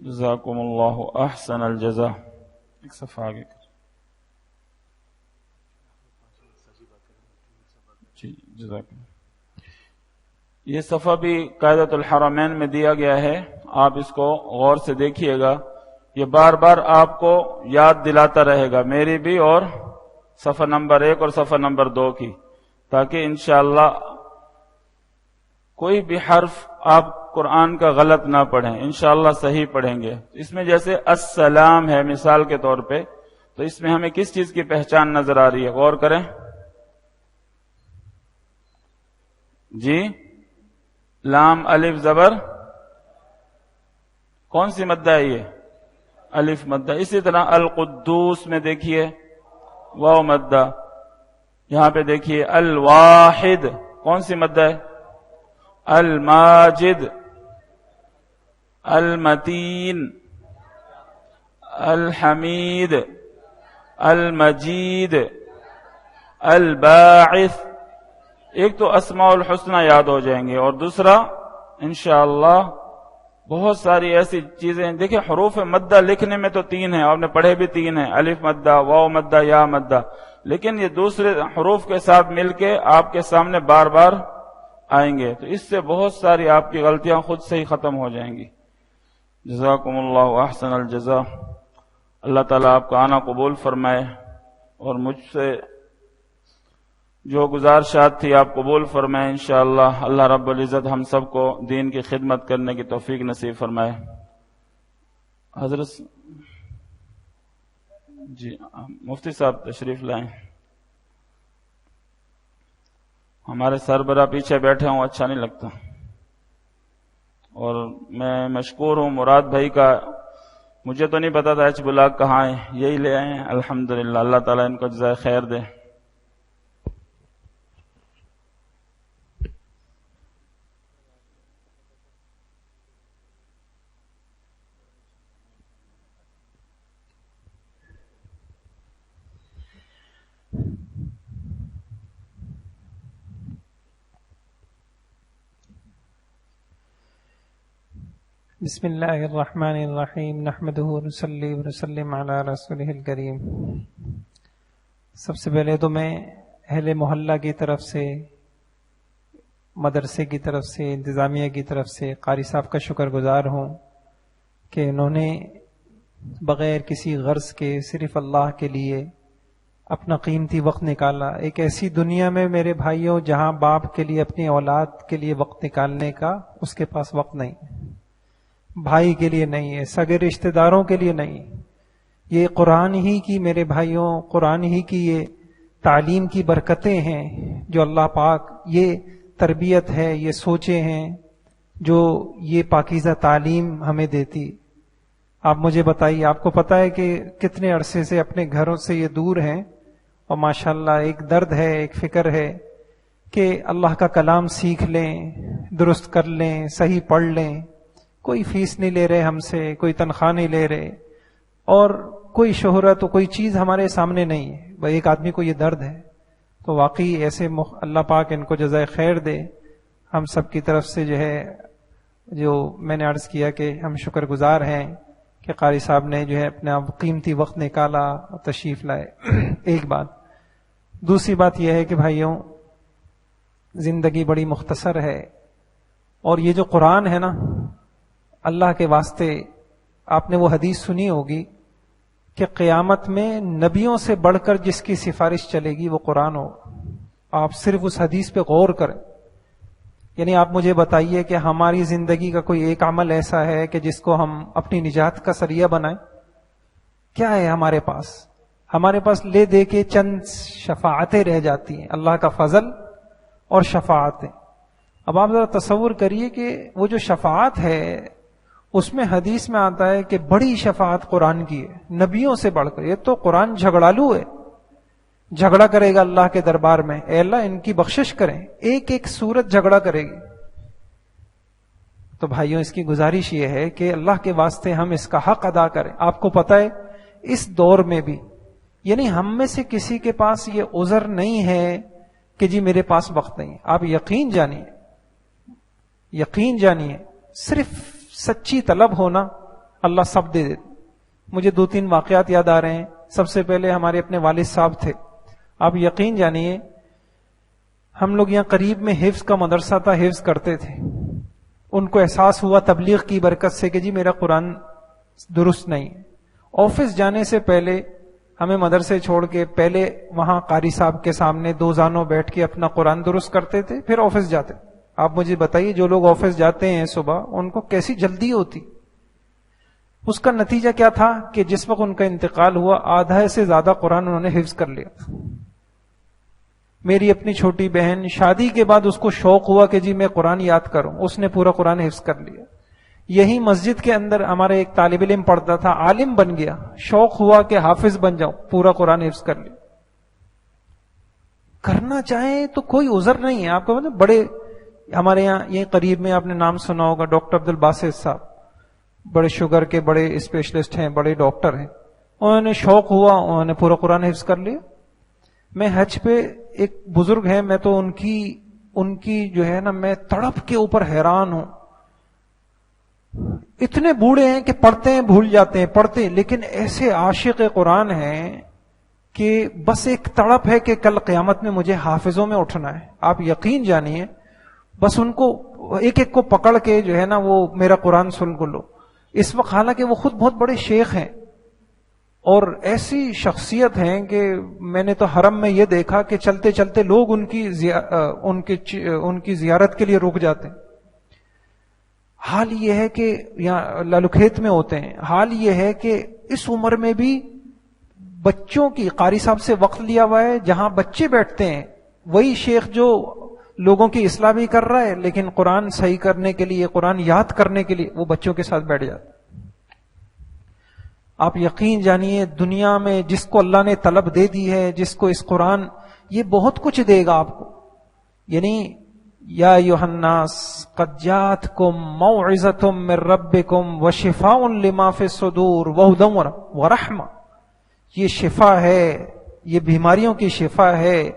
جزاکم اللہ احسن الجزاء. ایک صفحہ آگے جی جزاکم. یہ صفحہ بھی قاعدۃ الحرمین میں دیا گیا ہے، آپ اس کو غور سے دیکھیے گا. یہ بار بار آپ کو یاد دلاتا رہے گا، میری بھی اور صفحہ نمبر 1 اور صفحہ نمبر 2 کی، تاکہ انشاءاللہ کوئی بھی حرف آپ قرآن کا غلط نہ پڑھیں، انشاءاللہ صحیح پڑھیں گے. اس میں جیسے السلام ہے مثال کے طور پہ، تو اس میں ہمیں کس چیز کی پہچان نظر آ رہی ہے؟ غور کریں. جی، لام الف زبر، کون سی مدہ ہے؟ یہ الف مدہ. اسی طرح القدوس میں دیکھیے واو مدہ. یہاں پہ دیکھیے الواحد، کون سی مدہ ہے؟ الماجد، المتین، الحمید، المجید، الباعث. ایک تو اسماء الحسنى یاد ہو جائیں گے، اور دوسرا انشاءاللہ بہت ساری ایسی چیزیں. دیکھیں حروف مدہ لکھنے میں تو 3 ہیں، آپ نے پڑھے بھی 3 ہیں، الف مدہ، واو مدہ، یا مدہ، لیکن یہ دوسرے حروف کے ساتھ مل کے آپ کے سامنے بار بار آئیں گے، تو اس سے بہت ساری آپ کی غلطیاں خود سے ہی ختم ہو جائیں گی. جزاکم اللہ احسن الجزاء. اللہ تعالیٰ آپ کا آنا قبول فرمائے، اور مجھ سے جو گزارشات تھی آپ قبول فرمائیں انشاءاللہ. اللہ رب العزت ہم سب کو دین کی خدمت کرنے کی توفیق نصیب فرمائے. حضرت جی مفتی صاحب تشریف لائیں. ہمارے سربراہ پیچھے بیٹھے ہوں، اچھا نہیں لگتا. اور میں مشکور ہوں مراد بھائی کا، مجھے تو نہیں پتا تھا ایچ بلاک کہاں ہے، یہی لے آئے ہیں الحمدللہ. اللہ تعالیٰ ان کو جزائے خیر دے. بسم اللہ الرحمن الرحیم نحمدہ ونصلی ونسلم علی رسولہ الکریم۔ سب سے پہلے تو میں اہل محلہ کی طرف سے، مدرسے کی طرف سے، انتظامیہ کی طرف سے قاری صاحب کا شکر گزار ہوں کہ انہوں نے بغیر کسی غرض کے صرف اللہ کے لیے اپنا قیمتی وقت نکالا۔ ایک ایسی دنیا میں میرے بھائیوں جہاں باپ کے لیے اپنی اولاد کے لیے وقت نکالنے کا اس کے پاس وقت نہیں، بھائی کے لیے نہیں ہے، سگے رشتہ داروں کے لیے نہیں۔ یہ قرآن ہی کی، میرے بھائیوں، قرآن ہی کی یہ تعلیم کی برکتیں ہیں جو اللہ پاک، یہ تربیت ہے، یہ سوچیں ہیں جو یہ پاکیزہ تعلیم ہمیں دیتی۔ آپ مجھے بتائیے، آپ کو پتہ ہے کہ کتنے عرصے سے اپنے گھروں سے یہ دور ہیں، اور ماشاءاللہ ایک درد ہے، ایک فکر ہے کہ اللہ کا کلام سیکھ لیں، درست کر لیں، صحیح پڑھ لیں۔ کوئی فیس نہیں لے رہے ہم سے، کوئی تنخواہ نہیں لے رہے، اور کوئی شہرت کوئی چیز ہمارے سامنے نہیں ہے، بھائی ایک آدمی کو یہ درد ہے۔ تو واقعی ایسے اللہ پاک ان کو جزائے خیر دے۔ ہم سب کی طرف سے جو ہے، جو میں نے عرض کیا کہ ہم شکر گزار ہیں کہ قاری صاحب نے جو ہے اپنا قیمتی وقت نکالا اور تشریف لائے۔ ایک بات۔ دوسری بات یہ ہے کہ بھائیوں، زندگی بڑی مختصر ہے، اور یہ جو قرآن ہے نا، اللہ کے واسطے آپ نے وہ حدیث سنی ہوگی کہ قیامت میں نبیوں سے بڑھ کر جس کی سفارش چلے گی وہ قرآن ہو۔ آپ صرف اس حدیث پہ غور کریں، یعنی آپ مجھے بتائیے کہ ہماری زندگی کا کوئی ایک عمل ایسا ہے کہ جس کو ہم اپنی نجات کا ذریعہ بنائیں؟ کیا ہے ہمارے پاس؟ ہمارے پاس لے دے کے چند شفاعتیں رہ جاتی ہیں، اللہ کا فضل اور شفاعتیں۔ اب آپ ذرا تصور کریے کہ وہ جو شفاعت ہے اس میں حدیث میں آتا ہے کہ بڑی شفاعت قرآن کی ہے، نبیوں سے بڑھ کر۔ یہ تو قرآن جھگڑالو ہے، جھگڑا کرے گا اللہ کے دربار میں، اے اللہ ان کی بخشش کریں، ایک ایک سورت جھگڑا کرے گی۔ تو بھائیوں، اس کی گزارش یہ ہے کہ اللہ کے واسطے ہم اس کا حق ادا کریں۔ آپ کو پتہ ہے اس دور میں بھی، یعنی ہم میں سے کسی کے پاس یہ عذر نہیں ہے کہ جی میرے پاس وقت نہیں۔ آپ یقین جانیے، یقین جانیے، صرف سچی طلب ہونا اللہ سب دے دیتے۔ مجھے 2-3 واقعات یاد آ رہے ہیں۔ سب سے پہلے ہمارے اپنے والد صاحب تھے، آپ یقین جانیے، ہم لوگ یہاں قریب میں حفظ کا مدرسہ تھا، حفظ کرتے تھے۔ ان کو احساس ہوا تبلیغ کی برکت سے کہ جی میرا قرآن درست نہیں ہے۔ آفس جانے سے پہلے ہمیں مدرسے چھوڑ کے پہلے وہاں قاری صاحب کے سامنے 2 زانوں بیٹھ کے اپنا قرآن درست کرتے تھے، پھر آفس جاتے۔ آپ مجھے بتائیے، جو لوگ آفس جاتے ہیں صبح، ان کو کیسی جلدی ہوتی؟ اس کا نتیجہ کیا تھا کہ جس وقت ان کا انتقال ہوا، آدھا سے زیادہ قرآن انہوں نے حفظ کر لیا۔ میری اپنی چھوٹی بہن، شادی کے بعد اس کو شوق ہوا کہ جی میں قرآن یاد کروں، اس نے پورا قرآن حفظ کر لیا۔ یہی مسجد کے اندر ہمارے ایک طالب علم پڑھتا تھا، عالم بن گیا، شوق ہوا کہ حافظ بن جاؤں، پورا قرآن حفظ کر لیا۔ کرنا چاہیں تو کوئی عذر نہیں ہے۔ آپ کو مطلب بڑے، ہمارے یہاں یہ قریب میں آپ نے نام سنا ہوگا، ڈاکٹر عبد الباسط صاحب، بڑے شوگر کے بڑے اسپیشلسٹ ہیں، بڑے ڈاکٹر ہیں۔ انہوں نے شوق ہوا، انہوں نے پورا قرآن حفظ کر لیا۔ میں حج پہ ایک بزرگ ہیں، میں تو ان کی جو ہے نا، میں تڑپ کے اوپر حیران ہوں۔ اتنے بوڑھے ہیں کہ پڑھتے ہیں بھول جاتے ہیں، پڑھتے ہیں، لیکن ایسے عاشق قرآن ہیں کہ بس ایک تڑپ ہے کہ کل قیامت میں مجھے حافظوں میں اٹھنا ہے۔ آپ یقین جانیے، بس ان کو ایک ایک کو پکڑ کے جو ہے نا، وہ میرا قرآن سن کو لو۔ اس وقت حالانکہ وہ خود بہت بڑے شیخ ہیں اور ایسی شخصیت ہیں کہ میں نے تو حرم میں یہ دیکھا کہ چلتے چلتے لوگ ان کی زیارت کے لیے رک جاتے ہیں۔ حال یہ ہے کہ یہاں لالوکھیت میں ہوتے ہیں، حال یہ ہے کہ اس عمر میں بھی بچوں کی، قاری صاحب سے وقت لیا ہوا ہے، جہاں بچے بیٹھتے ہیں وہی شیخ جو لوگوں کی اصلاح بھی کر رہا ہے، لیکن قرآن صحیح کرنے کے لیے، قرآن یاد کرنے کے لیے وہ بچوں کے ساتھ بیٹھ جاتا ہے۔ آپ یقین جانیے، دنیا میں جس کو اللہ نے طلب دے دی ہے، جس کو اس قرآن، یہ بہت کچھ دے گا آپ کو۔ یعنی یا ایھا الناس قد جاءتکم موعظۃ من ربکم وشفاء لما فی الصدور وہدی ورحمہ، یہ شفا ہے، یہ بیماریوں کی شفا ہے،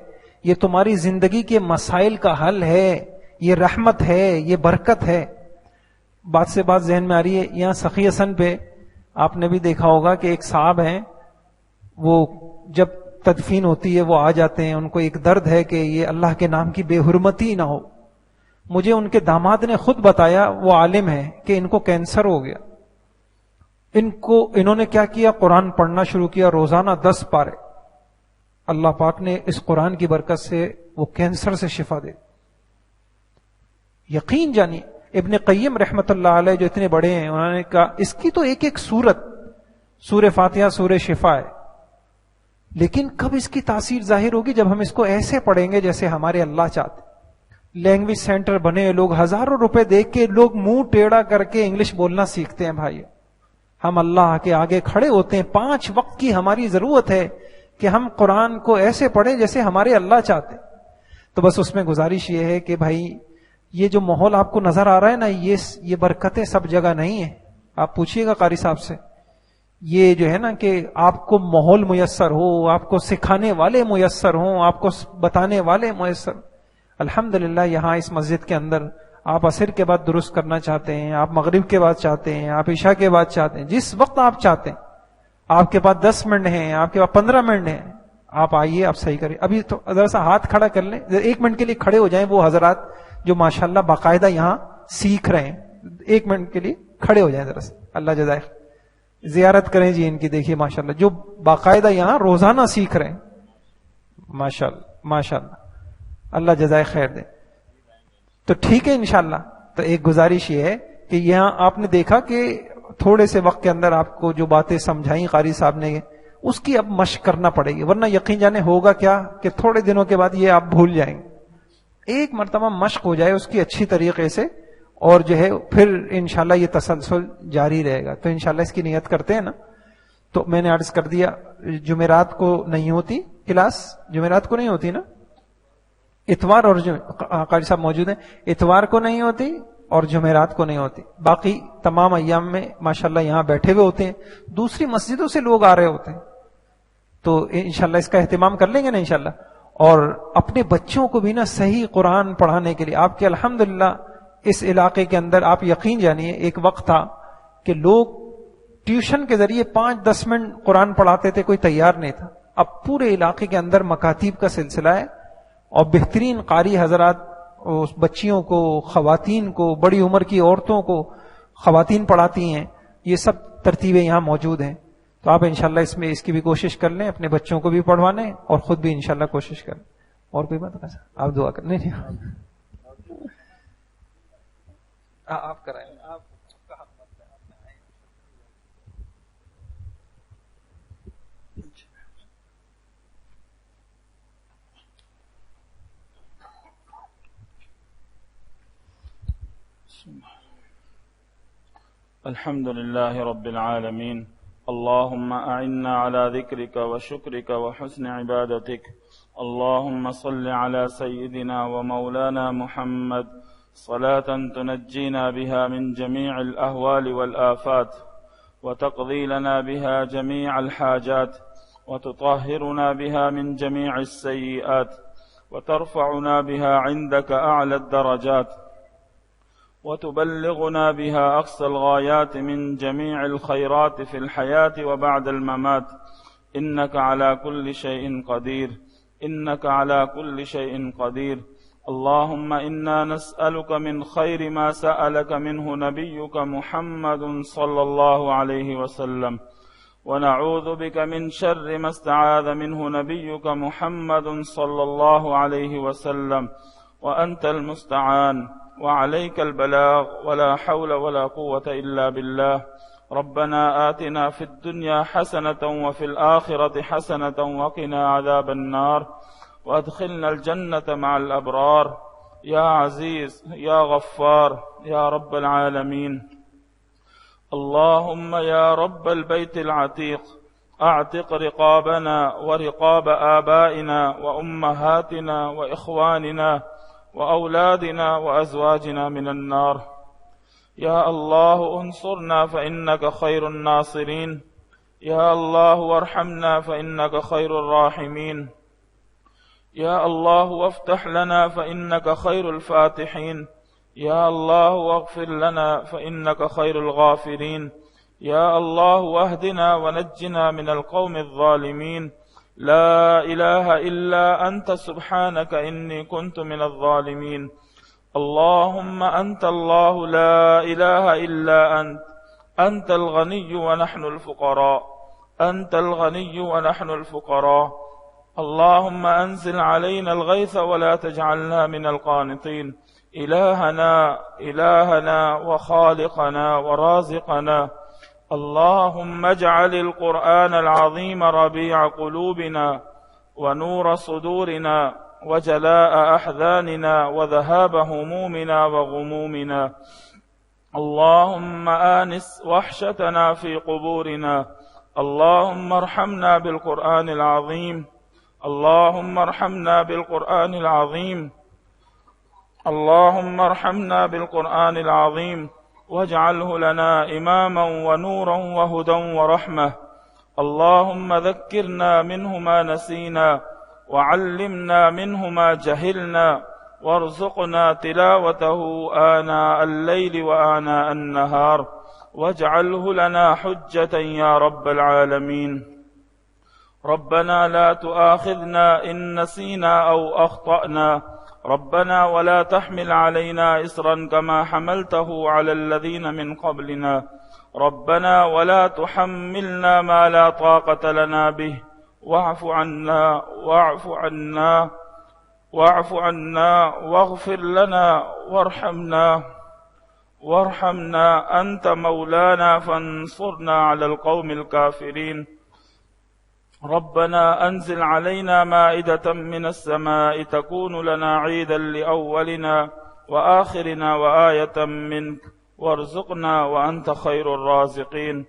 یہ تمہاری زندگی کے مسائل کا حل ہے، یہ رحمت ہے، یہ برکت ہے۔ بات سے بات ذہن میں آ رہی ہے، یہاں سخی حسن پہ آپ نے بھی دیکھا ہوگا کہ ایک صاحب ہیں، وہ جب تدفین ہوتی ہے وہ آ جاتے ہیں، ان کو ایک درد ہے کہ یہ اللہ کے نام کی بے حرمتی نہ ہو. مجھے ان کے داماد نے خود بتایا، وہ عالم ہے، کہ ان کو کینسر ہو گیا. انہوں نے کیا کیا، قرآن پڑھنا شروع کیا، روزانہ 10 پارے. اللہ پاک نے اس قرآن کی برکت سے وہ کینسر سے شفا دے. یقین جانی ابن قیم رحمت اللہ علیہ جو اتنے بڑے ہیں، انہوں نے کہا اس کی تو ایک ایک سورت، سورہ فاتحہ، سورہ شفا ہے، لیکن کب اس کی تاثیر ظاہر ہوگی؟ جب ہم اس کو ایسے پڑھیں گے جیسے ہمارے اللہ چاہتے. لینگویج سینٹر بنے لوگ ہزاروں روپے دے کے لوگ منہ ٹیڑھا کر کے انگلش بولنا سیکھتے ہیں. بھائی ہم اللہ کے آگے کھڑے ہوتے ہیں، 5 وقت کی ہماری ضرورت ہے کہ ہم قرآن کو ایسے پڑھیں جیسے ہمارے اللہ چاہتے. تو بس اس میں گزارش یہ ہے کہ بھائی یہ جو ماحول آپ کو نظر آ رہا ہے نا، یہ برکتیں سب جگہ نہیں ہیں. آپ پوچھئے گا قاری صاحب سے، یہ جو ہے نا کہ آپ کو ماحول میسر ہو، آپ کو سکھانے والے میسر ہوں، آپ کو بتانے والے میسر. الحمدللہ یہاں اس مسجد کے اندر آپ عصر کے بعد درست کرنا چاہتے ہیں، آپ مغرب کے بعد چاہتے ہیں، آپ عشاء کے بعد چاہتے ہیں، جس وقت آپ چاہتے ہیں. آپ کے پاس 10 منٹ ہیں، آپ کے پاس 15 منٹ ہیں، آپ آئیے، آپ صحیح کریں. ابھی تو ذرا سا ہاتھ کھڑا کر لیں، 1 منٹ کے لیے کھڑے ہو جائیں وہ حضرات جو ماشاءاللہ باقاعدہ یہاں سیکھ رہے ہیں. 1 منٹ کے لیے کھڑے ہو جائیں ذرا سا، اللہ جزائے. زیارت کریں جی ان کی، دیکھیے ماشاءاللہ جو باقاعدہ یہاں روزانہ سیکھ رہے ہیں. ماشاءاللہ ماشاءاللہ، اللہ جزائے خیر دے. تو ٹھیک ہے انشاءاللہ. تو ایک گزارش یہ ہے کہ یہاں آپ نے دیکھا کہ تھوڑے سے وقت کے اندر آپ کو جو باتیں سمجھائیں قاری صاحب نے، اس کی اب مشق کرنا پڑے گی، ورنہ یقین جانے ہوگا کیا کہ تھوڑے دنوں کے بعد یہ آپ بھول جائیں گے. ایک مرتبہ مشق ہو جائے اس کی اچھی طریقے سے، اور جو ہے پھر انشاءاللہ یہ تسلسل جاری رہے گا. تو انشاءاللہ اس کی نیت کرتے ہیں نا. تو میں نے عرض کر دیا جمعرات کو نہیں ہوتی کلاس، جمعرات کو نہیں ہوتی نا، اتوار اور قاری صاحب موجود ہیں، اتوار کو نہیں ہوتی اور جمعرات کو نہیں ہوتی. باقی تمام ایام میں ماشاءاللہ یہاں بیٹھے ہوئے ہوتے ہیں، دوسری مسجدوں سے لوگ آ رہے ہوتے ہیں. تو انشاءاللہ اس کا اہتمام کر لیں گے نا انشاءاللہ. اور اپنے بچوں کو بھی نا صحیح قرآن پڑھانے کے لیے، آپ کے الحمدللہ اس علاقے کے اندر آپ یقین جانیے ایک وقت تھا کہ لوگ ٹیوشن کے ذریعے 5-10 منٹ قرآن پڑھاتے تھے، کوئی تیار نہیں تھا. اب پورے علاقے کے اندر مکاتیب کا سلسلہ ہے، اور بہترین قاری حضرات اس بچیوں کو، خواتین کو، بڑی عمر کی عورتوں کو خواتین پڑھاتی ہیں. یہ سب ترتیبیں یہاں موجود ہیں. تو آپ انشاءاللہ اس کی بھی کوشش کر لیں، اپنے بچوں کو بھی پڑھوانے اور خود بھی انشاءاللہ کوشش کریں. اور کوئی بات نہیں، آپ دعا کریں. نہیں آپ کرائیں. الحمد لله رب العالمين. اللهم أعنا على ذكرك وشكرك وحسن عبادتك. اللهم صل على سيدنا ومولانا محمد صلاة تنجينا بها من جميع الأهوال والآفات، وتقضي لنا بها جميع الحاجات، وتطهرنا بها من جميع السيئات، وترفعنا بها عندك أعلى الدرجات، وتبلغنا بها أقصى الغايات من جميع الخيرات في الحياة وبعد الممات. إنك على كل شيء قدير، إنك على كل شيء قدير. اللهم إنا نسألك من خير ما سألك منه نبيك محمد صلى الله عليه وسلم، ونعوذ بك من شر ما استعاذ منه نبيك محمد صلى الله عليه وسلم، وأنت المستعان وعليك البلاغ، ولا حول ولا قوة إلا بالله. ربنا آتنا في الدنيا حسنة وفي الآخرة حسنة وقنا عذاب النار، وادخلنا الجنة مع الأبرار. يا عزيز يا غفار يا رب العالمين. اللهم يا رب البيت العتيق، أعتق رقابنا ورقاب آبائنا وأمهاتنا وإخواننا وأولادنا وأزواجنا من النار. يا الله انصرنا فإنك خير الناصرين. يا الله وارحمنا فإنك خير الراحمين. يا الله وافتح لنا فإنك خير الفاتحين. يا الله واغفر لنا فإنك خير الغافرين. يا الله واهدنا ونجنا من القوم الظالمين. لا إله إلا أنت سبحانك إني كنت من الظالمين. اللهم أنت الله لا إله إلا أنت. أنت الغني ونحن الفقراء. أنت الغني ونحن الفقراء. اللهم أنزل علينا الغيث ولا تجعلنا من القانطين. إلهنا وخالقنا ورازقنا، اللهم اجعل القرآن العظيم ربيع قلوبنا ونور صدورنا وجلاء أحزاننا وذهاب همومنا وغمومنا. اللهم آنس وحشتنا في قبورنا. اللهم ارحمنا بالقرآن العظيم. اللهم ارحمنا بالقرآن العظيم. اللهم ارحمنا بالقرآن العظيم واجعله لنا إماما ونورا وهدى ورحمة. اللهم ذكرنا منه ما نسينا وعلمنا منه ما جهلنا وارزقنا تلاوته آناء الليل وآناء النهار واجعله لنا حجة يا رب العالمين. ربنا لا تؤاخذنا إن نسينا أو أخطأنا. ربنا ولا تحمل علينا إصرا كما حملته على الذين من قبلنا. ربنا ولا تحملنا ما لا طاقة لنا به. واعف عنا واغفر لنا وارحمنا أنت مولانا فانصرنا على القوم الكافرين. ربنا أنزل علينا مائدة من السماء تكون لنا عيدا لأولنا وآخرنا وآية منك وارزقنا وأنت خير الرازقين.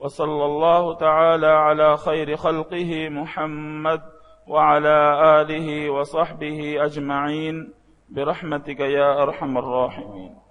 وصلى الله تعالى على خير خلقه محمد وعلى آله وصحبه أجمعين برحمتك يا أرحم الراحمين.